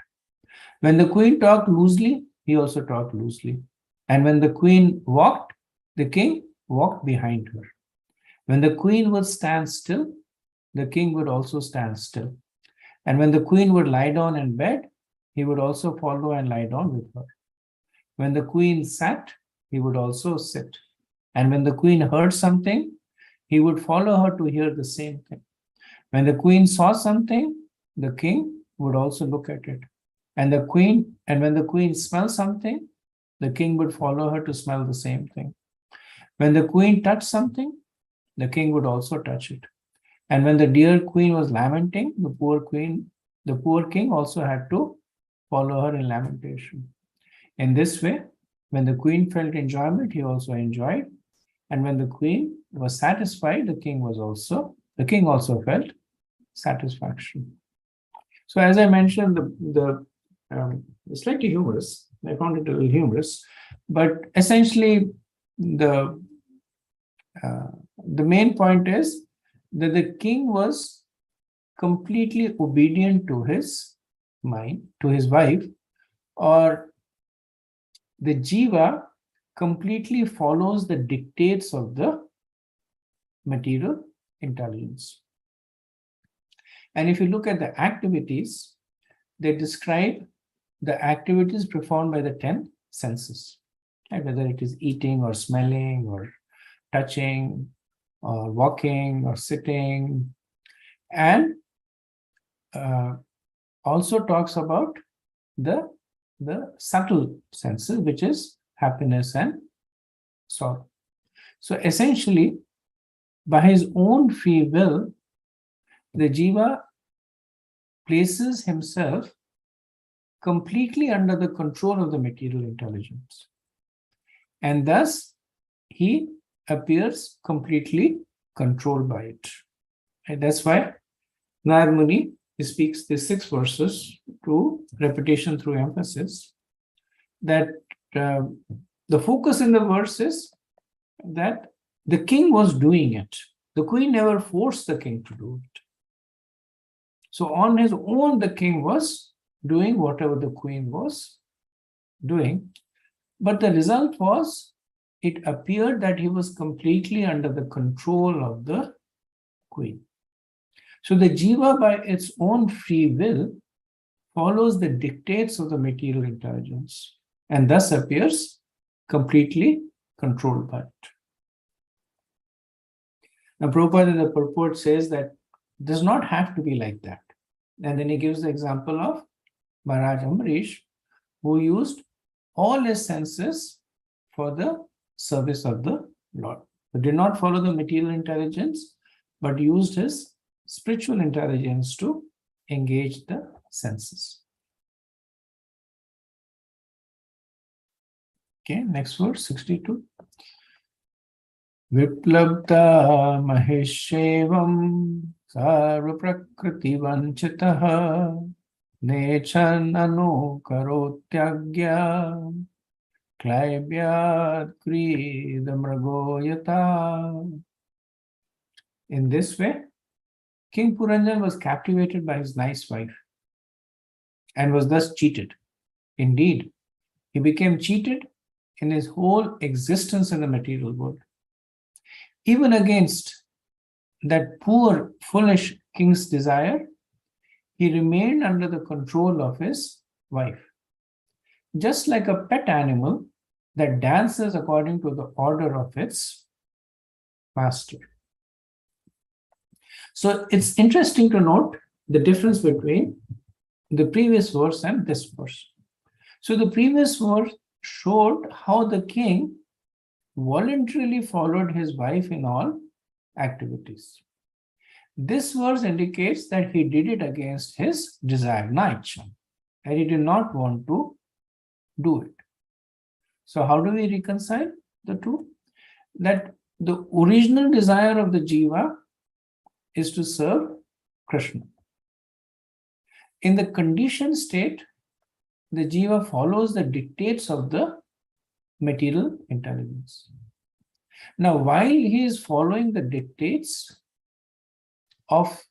When the queen talked loosely, he also talked loosely. And when the queen walked, the king walked behind her. When the queen would stand still, the king would also stand still. And when the queen would lie down in bed, he would also follow and lie down with her. When the queen sat, he would also sit. And when the queen heard something, he would follow her to hear the same thing. When the queen saw something, the king would also look at it. And when the queen smelled something, the king would follow her to smell the same thing. When the queen touched something, the king would also touch it. And when the dear queen was lamenting, the poor king also had to follow her in lamentation. In this way, when the queen felt enjoyment, he also enjoyed. And when the queen was satisfied, the king also felt satisfaction. So as I mentioned, it's slightly humorous. I found it a little humorous, but essentially the main point is that the king was completely obedient to his wife, or the jiva completely follows the dictates of the material intelligence. And if you look at the activities, they describe the activities performed by the 10 senses, right? Whether it is eating or smelling or touching or walking or sitting, and also talks about the subtle senses, which is happiness and sorrow. So essentially, by his own free will, the jiva places himself completely under the control of the material intelligence. And thus, he appears completely controlled by it. And that's why Narad Muni speaks the 6 verses to repetition through emphasis, that the focus in the verse is that the king was doing it. The queen never forced the king to do it. So on his own, the king was doing whatever the queen was doing. But the result was, it appeared that he was completely under the control of the queen. So the jiva, by its own free will, follows the dictates of the material intelligence and thus appears completely controlled by it. Now, Prabhupada in the purport says that it does not have to be like that. And then he gives the example of Maharaj Ambarish, who used all his senses for the service of the Lord. He did not follow the material intelligence, but used his spiritual intelligence to engage the senses. Okay, next verse, 62. Viplabda maheshevam sarva prakriti vanchitaha nechan anu karotyagya klaibyat kridamragoyata. In this way, King Puranjan was captivated by his nice wife and was thus cheated. Indeed, he became cheated in his whole existence in the material world. Even against that poor, foolish king's desire, he remained under the control of his wife. Just like a pet animal that dances according to the order of its master. So it's interesting to note the difference between the previous verse and this verse. So the previous verse showed how the king voluntarily followed his wife in all activities. This verse indicates that he did it against his desire, naiccha, and he did not want to do it. So how do we reconcile the two? That the original desire of the jiva is to serve Krishna. In the conditioned state, the jiva follows the dictates of the material intelligence. Now, while he is following the dictates of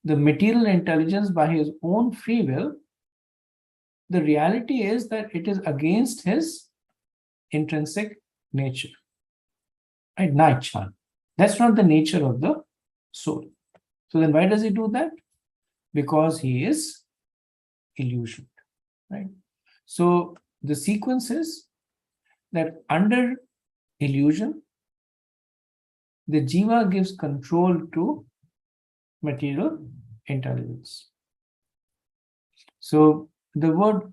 the material intelligence by his own free will, the reality is that it is against his intrinsic nature. Right? Naiccha. That's not the nature of the soul. So then why does he do that? Because he is illusioned. Right? So the sequence is that under illusion, the jiva gives control to material intelligence. So the word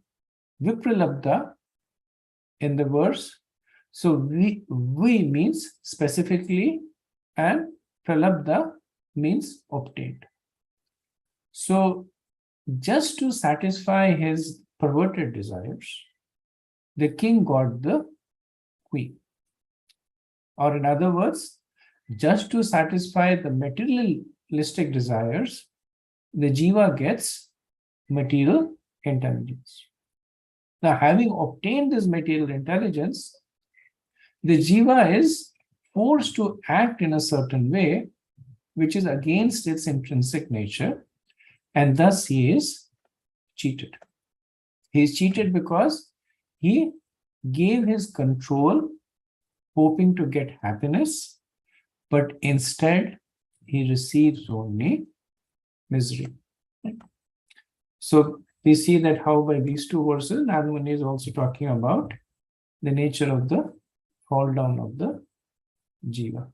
vipralabdha in the verse, so we means specifically and pralabdha means obtained. So just to satisfy his perverted desires, the king got the queen. Or in other words, just to satisfy the materialistic desires, the jiva gets material intelligence. Now, having obtained this material intelligence, the jiva is forced to act in a certain way, which is against its intrinsic nature, and thus he is cheated. He is cheated because he gave his control hoping to get happiness, but instead he receives only misery. So we see that how by these two verses, Narada Muni is also talking about the nature of the fall down of the jiva.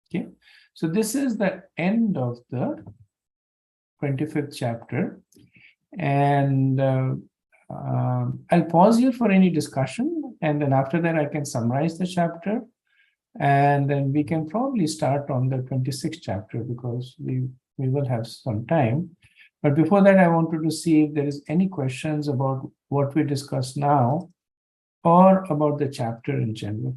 Okay, so this is the end of the 25th chapter, and I'll pause here for any discussion, and then after that I can summarize the chapter, and then we can probably start on the 26th chapter because we will have some time. But before that, I wanted to see if there is any questions about what we discussed now or about the chapter in general.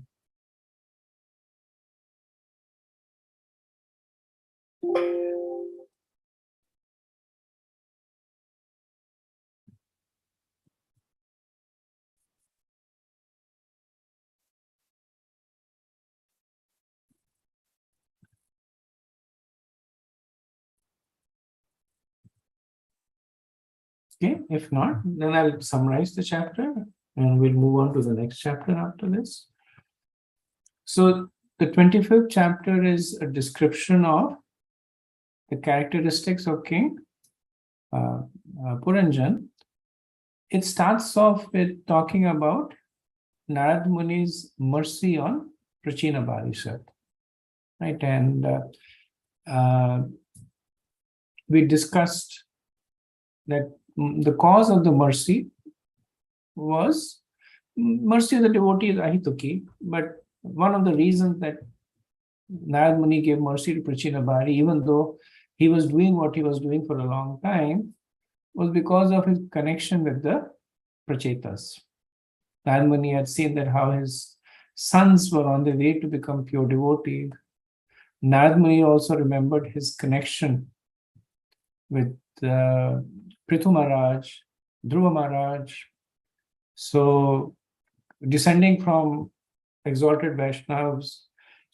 Okay, if not, then I'll summarize the chapter and we'll move on to the next chapter after this. So the 25th chapter is a description of the characteristics of King Puranjan. It starts off with talking about Narad Muni's mercy on Prachina Barishat. Right, and we discussed that the cause of the mercy was mercy of the devotee is ahituki, but one of the reasons that Narad Muni gave mercy to Prachina Bari, even though he was doing what he was doing for a long time, was because of his connection with the Prachetas. Narad Muni had seen that how his sons were on the way to become pure devotees. Narad Muni also remembered his connection with Prithu Maharaj, Dhruva Maharaj. So, descending from exalted Vaishnavas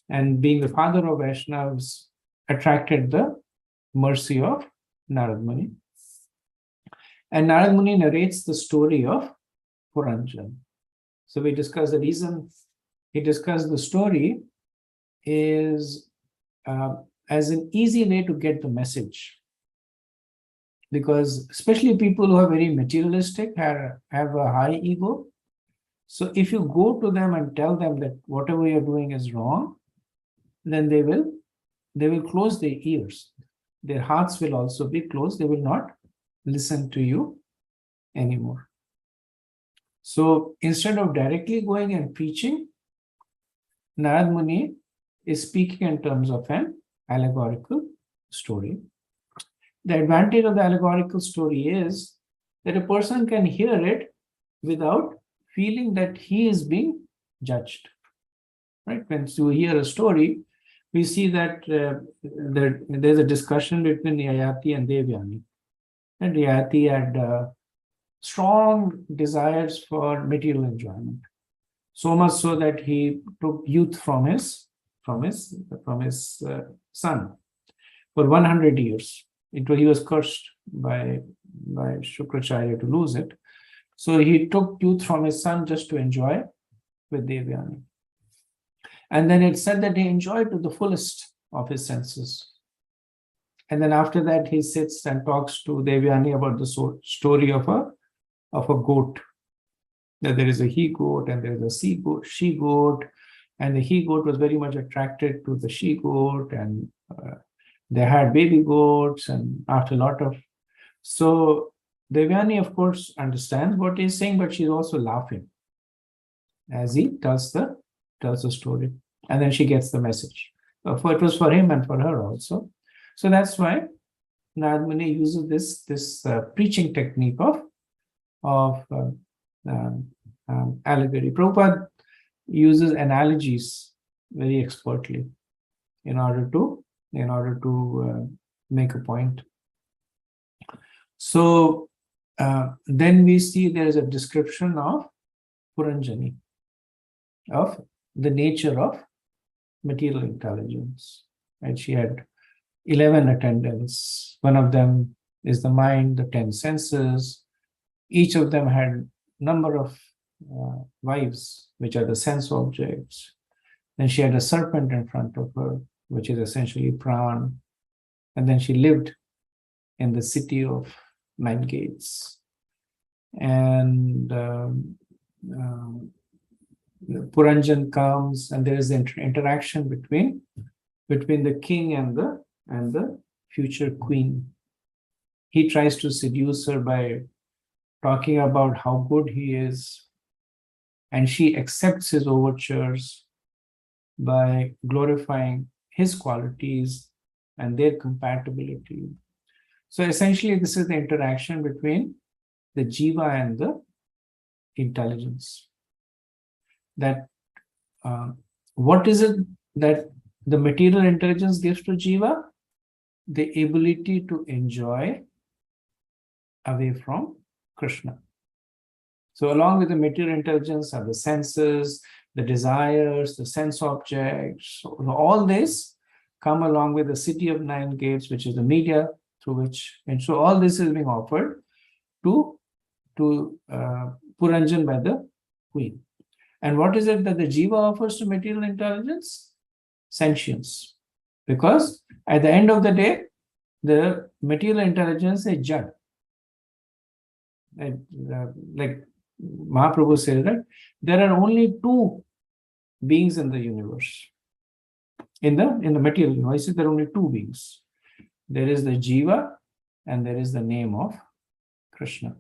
and being the father of Vaishnavas attracted the mercy of Narad Muni. And Narad Muni narrates the story of Puranjan. So we discussed the reason he discussed the story is as an easy way to get the message. Because especially people who are very materialistic have a high ego. So if you go to them and tell them that whatever you're doing is wrong, then they will close their ears. their hearts will also be closed. They will not listen to you anymore. So instead of directly going and preaching, Narad Muni is speaking in terms of an allegorical story. The advantage of the allegorical story is that a person can hear it without feeling that he is being judged. Right? When you hear a story, we see that there's a discussion between Yayati and Devyani. And Yayati had strong desires for material enjoyment, so much so that he took youth from his son for 100 years. He was cursed by Shukracharya to lose it. So he took youth from his son just to enjoy with Devyani. And then it said that he enjoyed to the fullest of his senses. And then after that, he sits and talks to Devyani about the story of a goat. That there is a he-goat and there is a she-goat. And the he-goat was very much attracted to the she-goat, and they had baby goats, and after a lot of... So Devyani, of course, understands what he's saying, but she's also laughing as he tells the story. And then she gets the message. It was for him and for her also. So that's why Narad Muni uses this preaching technique of allegory. Prabhupada uses analogies very expertly in order to make a point. So then we see there is a description of Puranjani, of the nature of material intelligence. And she had 11 attendants. One of them is the mind, the 10 senses. Each of them had number of wives, which are the sense objects. Then she had a serpent in front of her, which is essentially Pran. And then she lived in the city of 9 gates. And Puranjan comes, and there is the interaction between the king and the future queen. He tries to seduce her by talking about how good he is, and she accepts his overtures by glorifying his qualities and their compatibility. So essentially, this is the interaction between the jiva and the intelligence. That what is it that the material intelligence gives to jiva? The ability to enjoy away from Krishna. So along with the material intelligence are the senses, the desires, the sense objects. So all this come along with the city of 9 gates, which is the media through which, and so all this is being offered to Puranjan by the queen. And what is it that the jiva offers to material intelligence? Sentience. Because at the end of the day, the material intelligence is jad. Like Mahaprabhu says that there are only 2 beings in the universe. In the material universe, there are only 2 beings. There is the jiva and there is the name of Krishna.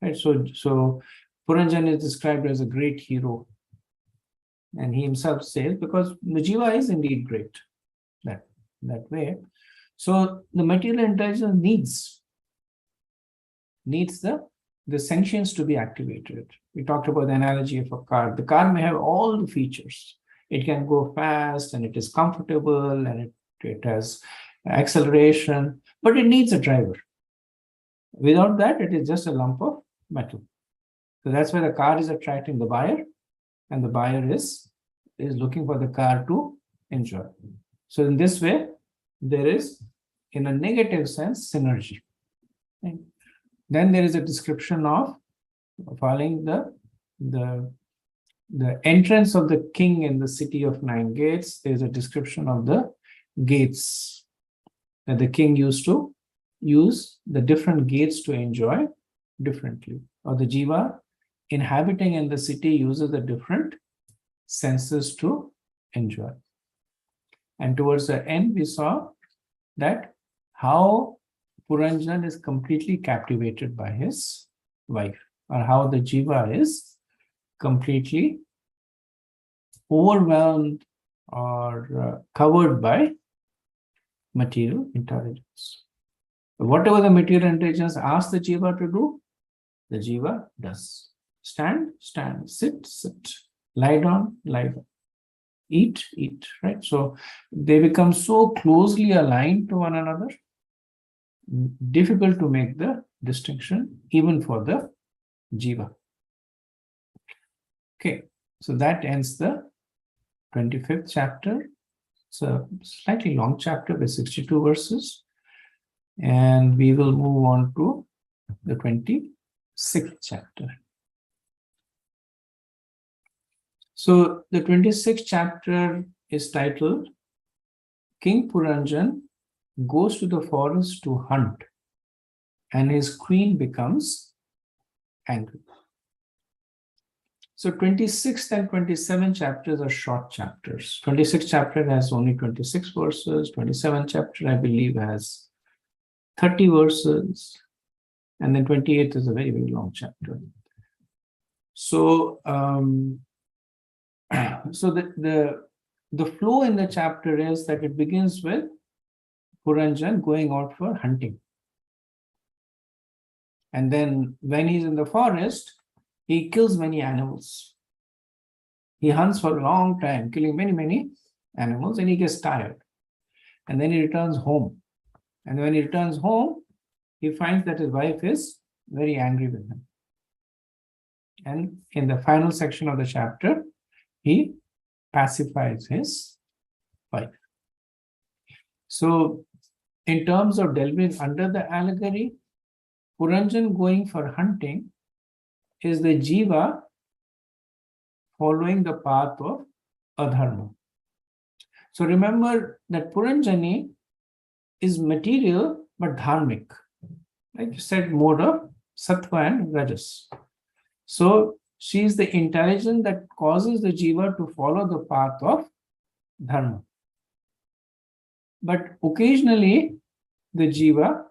Right? So Puranjan is described as a great hero. And he himself says, because the jiva is indeed great that way. So the material intelligence needs the sentience to be activated. We talked about the analogy of a car. The car may have all the features. It can go fast and it is comfortable and it has acceleration, but it needs a driver. Without that, it is just a lump of metal. So that's why the car is attracting the buyer, and the buyer is looking for the car to enjoy. So in this way, there is, in a negative sense, synergy. Okay. Then there is a description of following the entrance of the king in the city of 9 gates. There is a description of the gates that the king used to use the different gates to enjoy differently. Or the jiva inhabiting in the city uses the different senses to enjoy. And towards the end, we saw that how Puranjan is completely captivated by his wife, or how the jiva is completely overwhelmed or covered by material intelligence. Whatever the material intelligence asks the jiva to do, the jiva does. Stand, stand, sit, sit, lie down, lie down, eat, eat, right? So they become so closely aligned to one another, difficult to make the distinction even for the jiva. Okay, so that ends the 25th chapter. It's a slightly long chapter with 62 verses. And we will move on to the 26th chapter. So the 26th chapter is titled King Puranjan Goes to the Forest to Hunt, and his queen becomes angry. So 26th and 27th chapters are short chapters. 26th chapter has only 26 verses. 27th chapter, I believe, has 30 verses. And then 28th is a very, very long chapter. So, the flow in the chapter is that it begins with Puranjan going out for hunting. And then when he's in the forest, he kills many animals. He hunts for a long time, killing many, many animals, and he gets tired. And then he returns home. And when he returns home, he finds that his wife is very angry with him. And in the final section of the chapter, he pacifies his wife. So, in terms of delving under the allegory, Puranjan going for hunting is the jiva following the path of adharma. So remember that Puranjani is material but dharmic, like you said, mode of sattva and rajas. So she is the intelligence that causes the jiva to follow the path of dharma. But occasionally the jiva,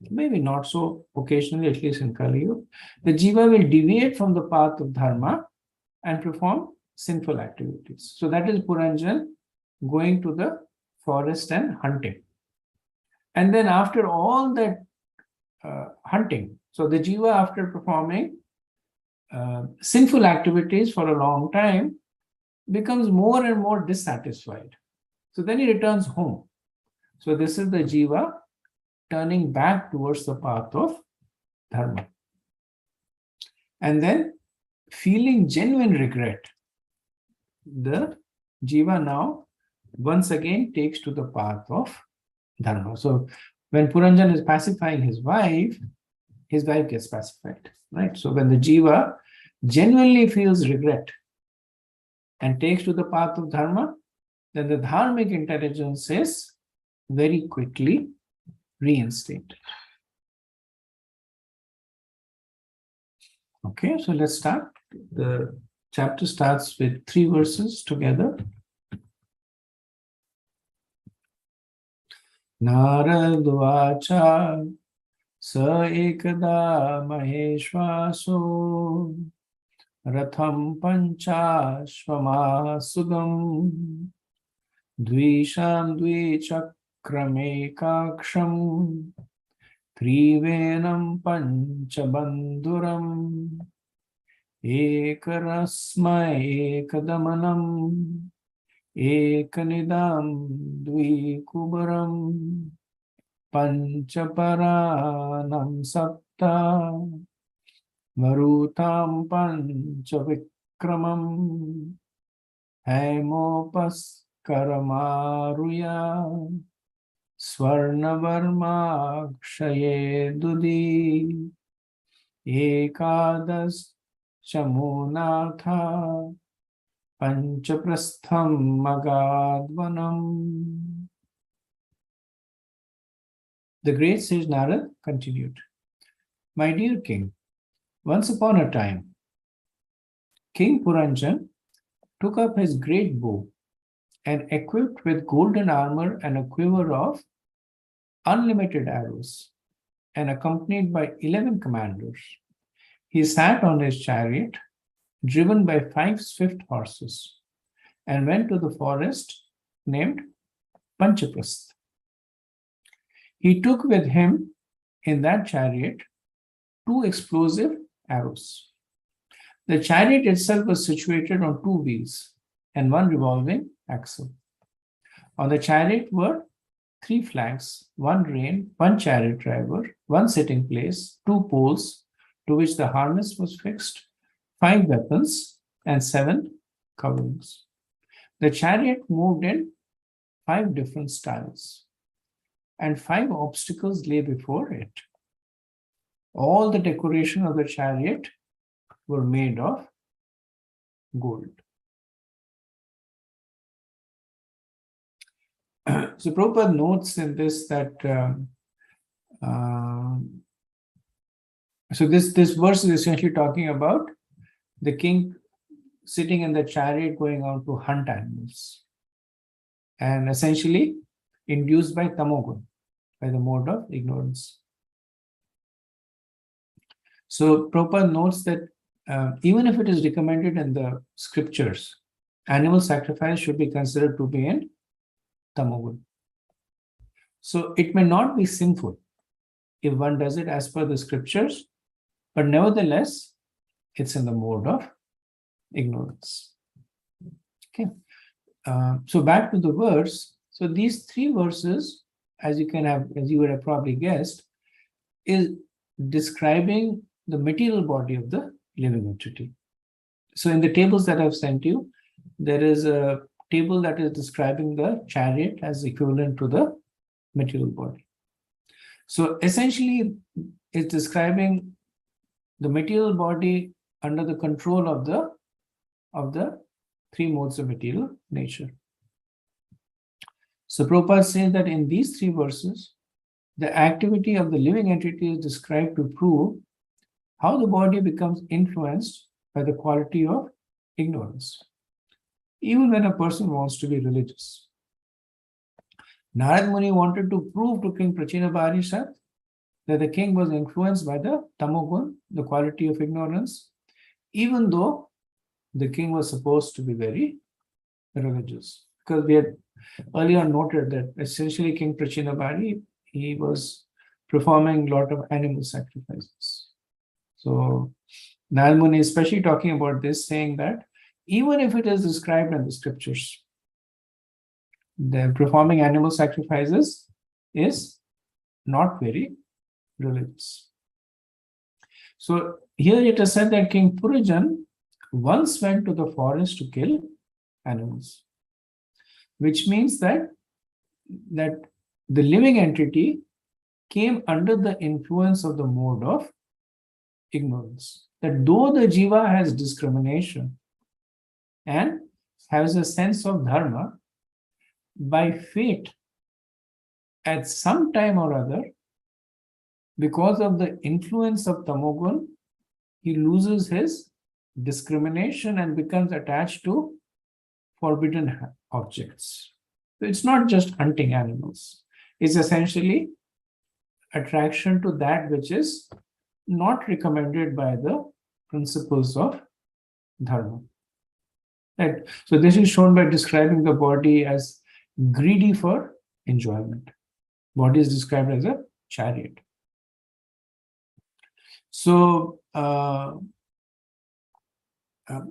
maybe not so occasionally, at least in Kali Yuga, the jiva will deviate from the path of dharma and perform sinful activities. So that is Puranjan going to the forest and hunting. And then after all that hunting, so the jiva, after performing sinful activities for a long time, becomes more and more dissatisfied. So then he returns home. So this is the jiva turning back towards the path of dharma. And then feeling genuine regret, the jiva now once again takes to the path of dharma. So when Puranjan is pacifying his wife gets pacified, right? So when the jiva genuinely feels regret and takes to the path of dharma, then the dharmic intelligence is very quickly reinstated. Okay, so let's start. The chapter starts with 3 verses together. Naradvacha sa ekada maheshvaso ratham panchashvama sugam dvisham dvichakramekaksham Trivenam Panchabandhuram Ekarasma Ekadamanam Ekanidam Dvikubaram Panchaparanam Sapta Marutam Panchavikramam Hemopas Karamaruya Swarnavarmakshaye Dudi Ekadas Chamunatha Panchaprastham Magadvanam. The great sage Narad continued, My dear king, once upon a time, King Puranjan took up his great bow and equipped with golden armor and a quiver of unlimited arrows, and accompanied by 11 commanders, he sat on his chariot, driven by 5 swift horses, and went to the forest named Panchaprastha. He took with him in that chariot 2 explosive arrows. The chariot itself was situated on 2 wheels and 1 revolving axle. On the chariot were 3 flags, 1 rein, 1 chariot driver, 1 sitting place, 2 poles to which the harness was fixed, 5 weapons, and 7 coverings. The chariot moved in 5 different styles, and 5 obstacles lay before it. All the decoration of the chariot were made of gold. So Prabhupada notes in this that so this verse is essentially talking about the king sitting in the chariot going out to hunt animals, and essentially induced by tamogun, by the mode of ignorance. So Prabhupada notes that even if it is recommended in the scriptures, animal sacrifice should be considered to be in tamogun. So it may not be sinful if one does it as per the scriptures, but nevertheless, it's in the mode of ignorance. Okay. So back to the verse. So these 3 verses, as you would have probably guessed, is describing the material body of the living entity. So in the tables that I've sent you, there is a table that is describing the chariot as equivalent to the material body. So essentially, it's describing the material body under the control of the 3 modes of material nature. So Prabhupada says that in these 3 verses, the activity of the living entity is described to prove how the body becomes influenced by the quality of ignorance, even when a person wants to be religious. Narad Muni wanted to prove to King Prachinabarhishat that the king was influenced by the tamogun, the quality of ignorance, even though the king was supposed to be very religious. Because we had earlier noted that essentially King Prachinabari, he was performing a lot of animal sacrifices. So Narad Muni is especially talking about this, saying that even if it is described in the scriptures, the performing animal sacrifices is not very religious. So here it is said that King Puranjan once went to the forest to kill animals, which means that the living entity came under the influence of the mode of ignorance. That though the jiva has discrimination and has a sense of dharma, by fate, at some time or other, because of the influence of tamogun, he loses his discrimination and becomes attached to forbidden objects. So it's not just hunting animals. It's essentially attraction to that which is not recommended by the principles of dharma. Right? So this is shown by describing the body as greedy for enjoyment. Body is described as a chariot. So a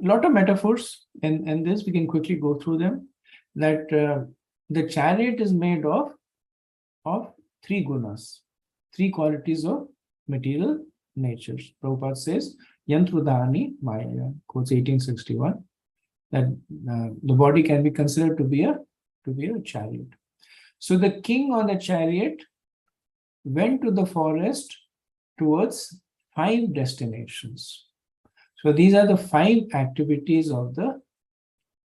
lot of metaphors in this, we can quickly go through them. That the chariot is made of 3 gunas, 3 qualities of material nature. Prabhupada says, Yantrudhani Maya, quotes 1861, that the body can be considered to be a chariot. So the king on the chariot went to the forest towards 5 destinations. So these are the 5 activities of the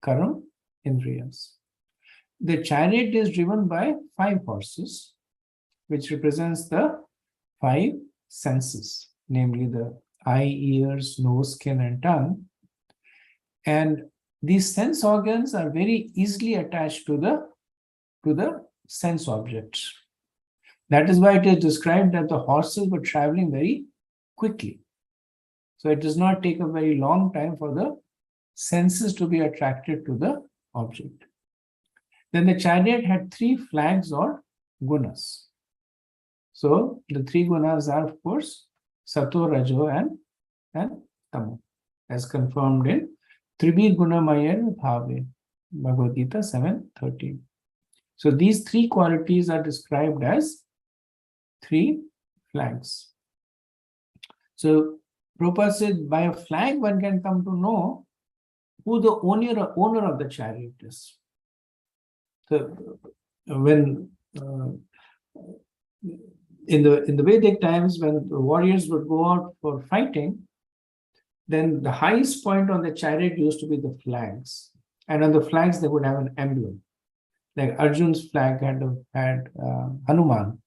Karam Indriyas. The chariot is driven by 5 horses, which represents the 5 senses, namely the eye, ears, nose, skin, and tongue. And these sense organs are very easily attached to the sense objects. That is why it is described that the horses were traveling very quickly. So it does not take a very long time for the senses to be attracted to the object. Then the chariot had 3 flags or gunas. So the 3 gunas are, of course, Sato, Rajo, and Tamo, as confirmed in Tribir Gunamayar Bhave, Bhagavad Gita 7:13. So these 3 qualities are described as 3 flags. So Prabhupada said, by a flag one can come to know who the owner of the chariot is. So when in the Vedic times, when the warriors would go out for fighting, then the highest point on the chariot used to be the flags, and on the flags they would have an emblem. Like Arjun's flag had Hanuman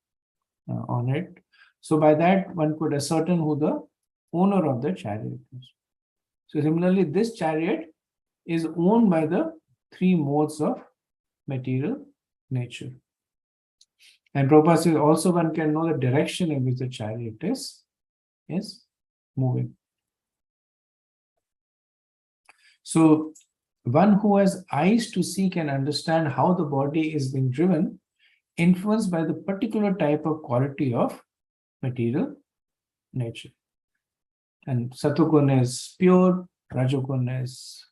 on it. So by that one could ascertain who the owner of the chariot is. So similarly, this chariot is owned by the 3 modes of material nature. And Prabhupada says also one can know the direction in which the chariot is moving. So one who has eyes to see can understand how the body is being driven, influenced by the particular type of quality of material nature. And Satoguna is pure, Rajoguna is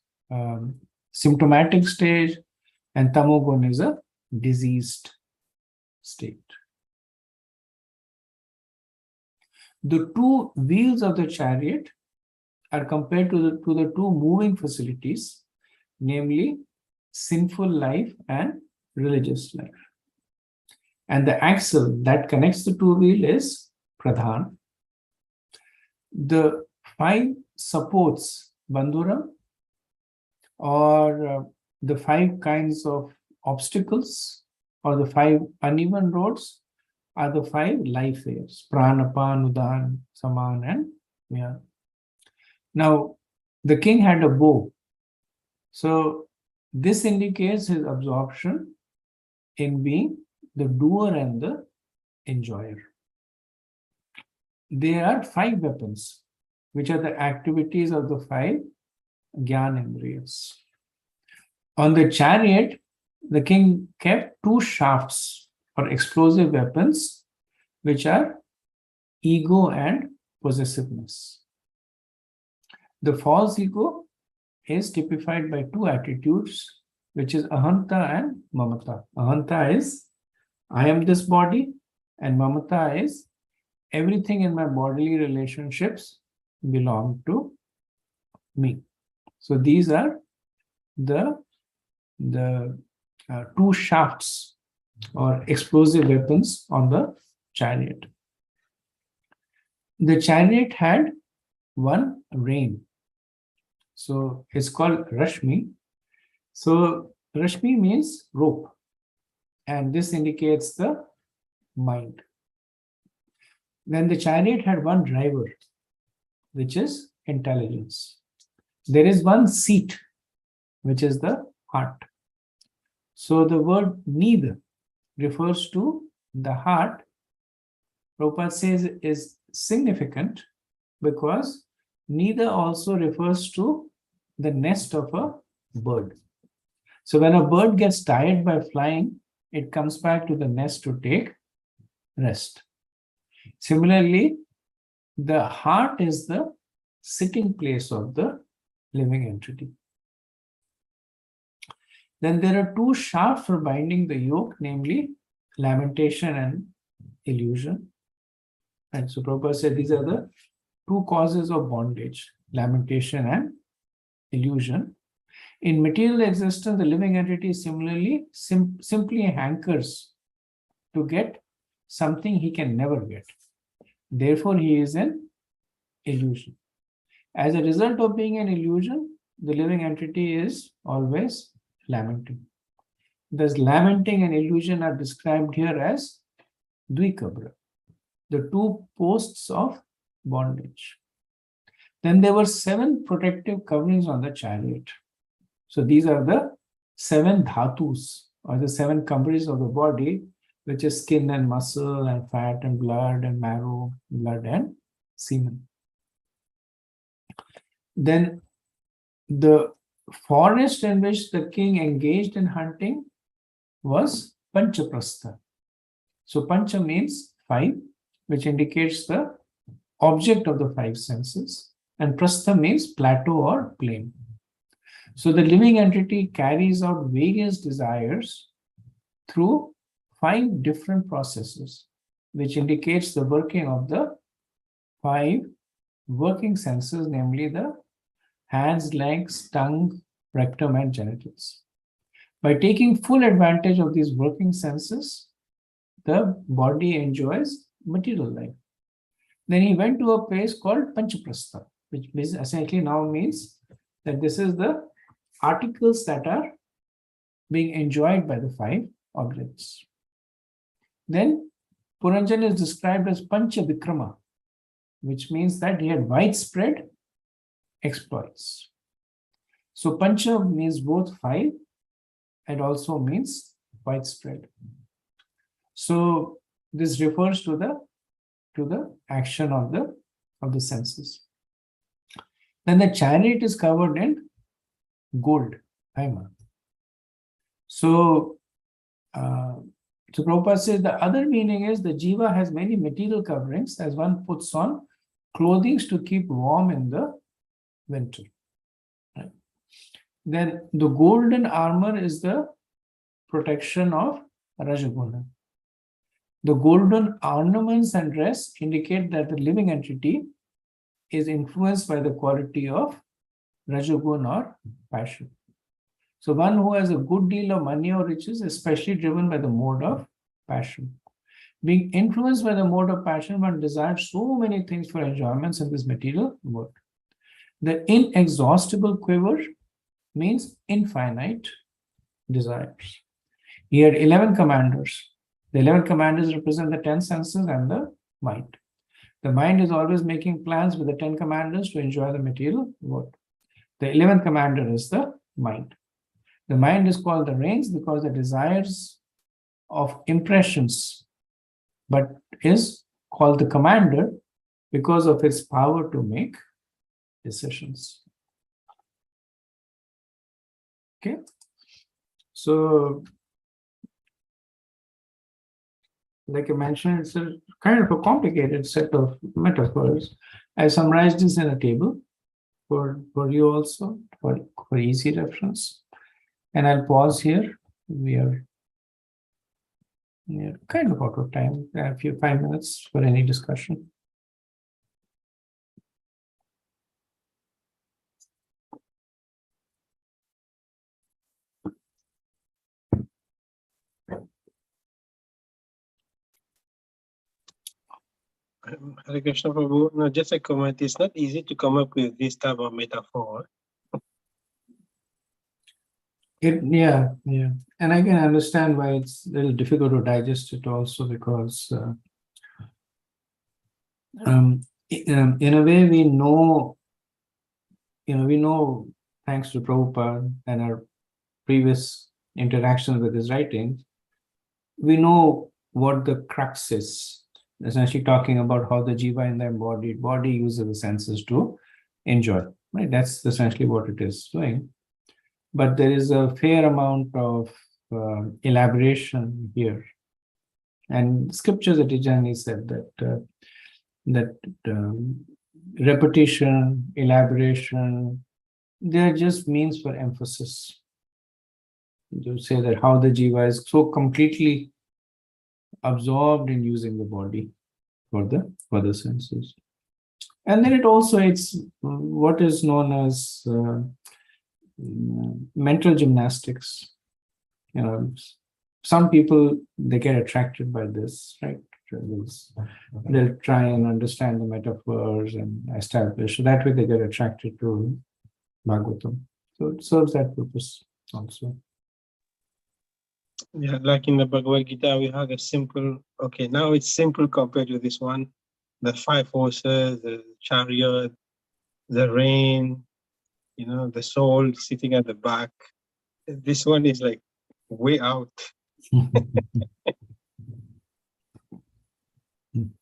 symptomatic stage, and Tamoguna is a diseased state. The 2 wheels of the chariot are compared to the 2 moving facilities, namely sinful life and religious life. And the axle that connects the 2 wheels is Pradhan. The 5 supports, Bandhuram, or the 5 kinds of obstacles, or the 5 uneven roads, are the 5 life airs, Prana, Apan, Udan, Saman, and Mya. Now, the king had a bow. So this indicates his absorption in being the doer and the enjoyer. There are 5 weapons, which are the activities of the 5 Gyanendriyas. On the chariot, the king kept 2 shafts or explosive weapons, which are ego and possessiveness. The false ego is typified by 2 attitudes, which is ahanta and mamata. Ahanta is, I am this body, and mamata is, everything in my bodily relationships belong to me. So these are the 2 shafts or explosive weapons on the chariot. The chariot had 1 rein. So it's called Rashmi. So Rashmi means rope, and this indicates the mind. Then the chariot had 1 driver, which is intelligence. There is 1 seat, which is the heart. So the word need refers to the heart. Prabhupada says is significant because neither also refers to the nest of a bird. So when a bird gets tired by flying, it comes back to the nest to take rest. Similarly, the heart is the sitting place of the living entity. Then there are 2 shafts for binding the yoke, namely lamentation and illusion. And so Prabhupada said these are the 2 causes of bondage, lamentation and illusion. In material existence, the living entity similarly simply hankers to get something he can never get. Therefore, he is an illusion. As a result of being an illusion, the living entity is always lamenting. Thus, lamenting and illusion are described here as Dvikabra, the 2 posts of bondage. Then there were 7 protective coverings on the chariot. So these are the 7 dhatus, or the 7 coverings of the body, which is skin and muscle and fat and blood and marrow, blood and semen. Then the forest in which the king engaged in hunting was Panchaprastha. So Pancha means 5, which indicates the object of the 5 senses, and Prastha means plateau or plain. So the living entity carries out various desires through 5 different processes, which indicates the working of the 5 working senses, namely the hands, legs, tongue, rectum, and genitals. By taking full advantage of these working senses, the body enjoys material life. Then he went to a place called Panchaprastha, which essentially now means that this is the articles that are being enjoyed by the 5 objects. Then Puranjan is described as Pancha Vikrama, which means that he had widespread exploits. So Pancha means both 5 and also means widespread. So this refers to the action of the senses. Then the chariot is covered in gold, Haima. So Prabhupada says the other meaning is the jiva has many material coverings as one puts on clothing to keep warm in the winter. Right? Then the golden armor is the protection of Rajaguna. The golden ornaments and dress indicate that the living entity is influenced by the quality of Rajaguna or passion. So one who has a good deal of money or riches, especially driven by the mode of passion. Being influenced by the mode of passion, one desires so many things for enjoyments in this material world. The inexhaustible quiver means infinite desires. He had 11 commanders. The 11 commanders represent the 10 senses and the mind. The mind is always making plans with the 10 commanders to enjoy the material world. The 11th commander is the mind. The mind is called the reins because the desires of impressions, but is called the commander because of its power to make decisions. Okay, so like I mentioned, it's a kind of a complicated set of metaphors. I summarized this in a table for you also, for easy reference. And I'll pause here. We are kind of out of time. A few 5 minutes for any discussion. Hare Krishna Prabhu. No, just a comment. It's not easy to come up with this type of metaphor. Yeah. And I can understand why it's a little difficult to digest it also because in a way we know, thanks to Prabhupada and our previous interactions with his writings, we know what the crux is. Essentially talking about how the jiva in the embodied body uses the senses to enjoy. Right? That's essentially what it is doing. But there is a fair amount of elaboration here. And scriptures at Ijani said that repetition, elaboration, they are just means for emphasis. To say that how the jiva is so completely absorbed in using the body for the senses. And then it's what is known as mental gymnastics. Some people, they get attracted by this, right? They'll try and understand the metaphors and establish. So that way they get attracted to Bhagavatam. So it serves that purpose also. Yeah, like in the Bhagavad Gita, we have a simple, okay, now it's simple compared to this one. The 5 horses, the chariot, the rain, the soul sitting at the back. This one is like way out.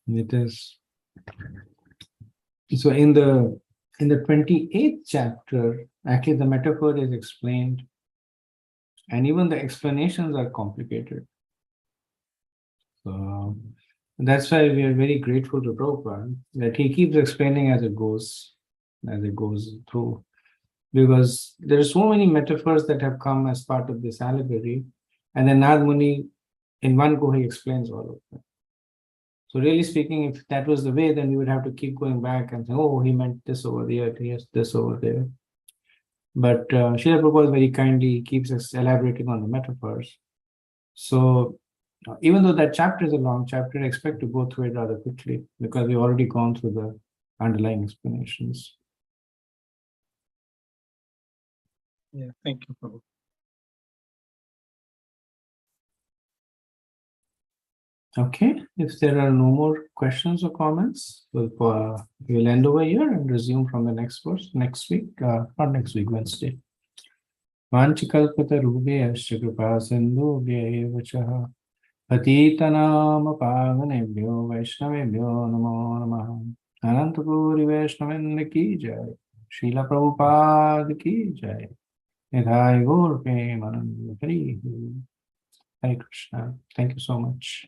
It is. So in the 28th chapter, actually the metaphor is explained, and even the explanations are complicated. So that's why we are very grateful to Prabhupada that he keeps explaining as it goes through. Because there are so many metaphors that have come as part of this allegory, and then Nad Muni, in one go, he explains all of them. So really speaking, if that was the way, then we would have to keep going back and say, oh, he meant this over there, he has this over there. But Srila Prabhupada very kindly keeps us elaborating on the metaphors. So even though that chapter is a long chapter, I expect to go through it rather quickly because we've already gone through the underlying explanations. Yeah, thank you, Prabhu. Okay, if there are no more questions or comments, we'll end over here and resume from the next verse next week, not next week, Wednesday. Vanchikalpata rubhyascha kripa sindhubhya eva cha patitanam pavanebhyo vaishnavebhyo namo namaha. Anantapuri Vaishnavinda ki jai. Srila Prabhupada ki jai. Nithai Gaur Premanand Hari. Hare Krishna. Thank you so much.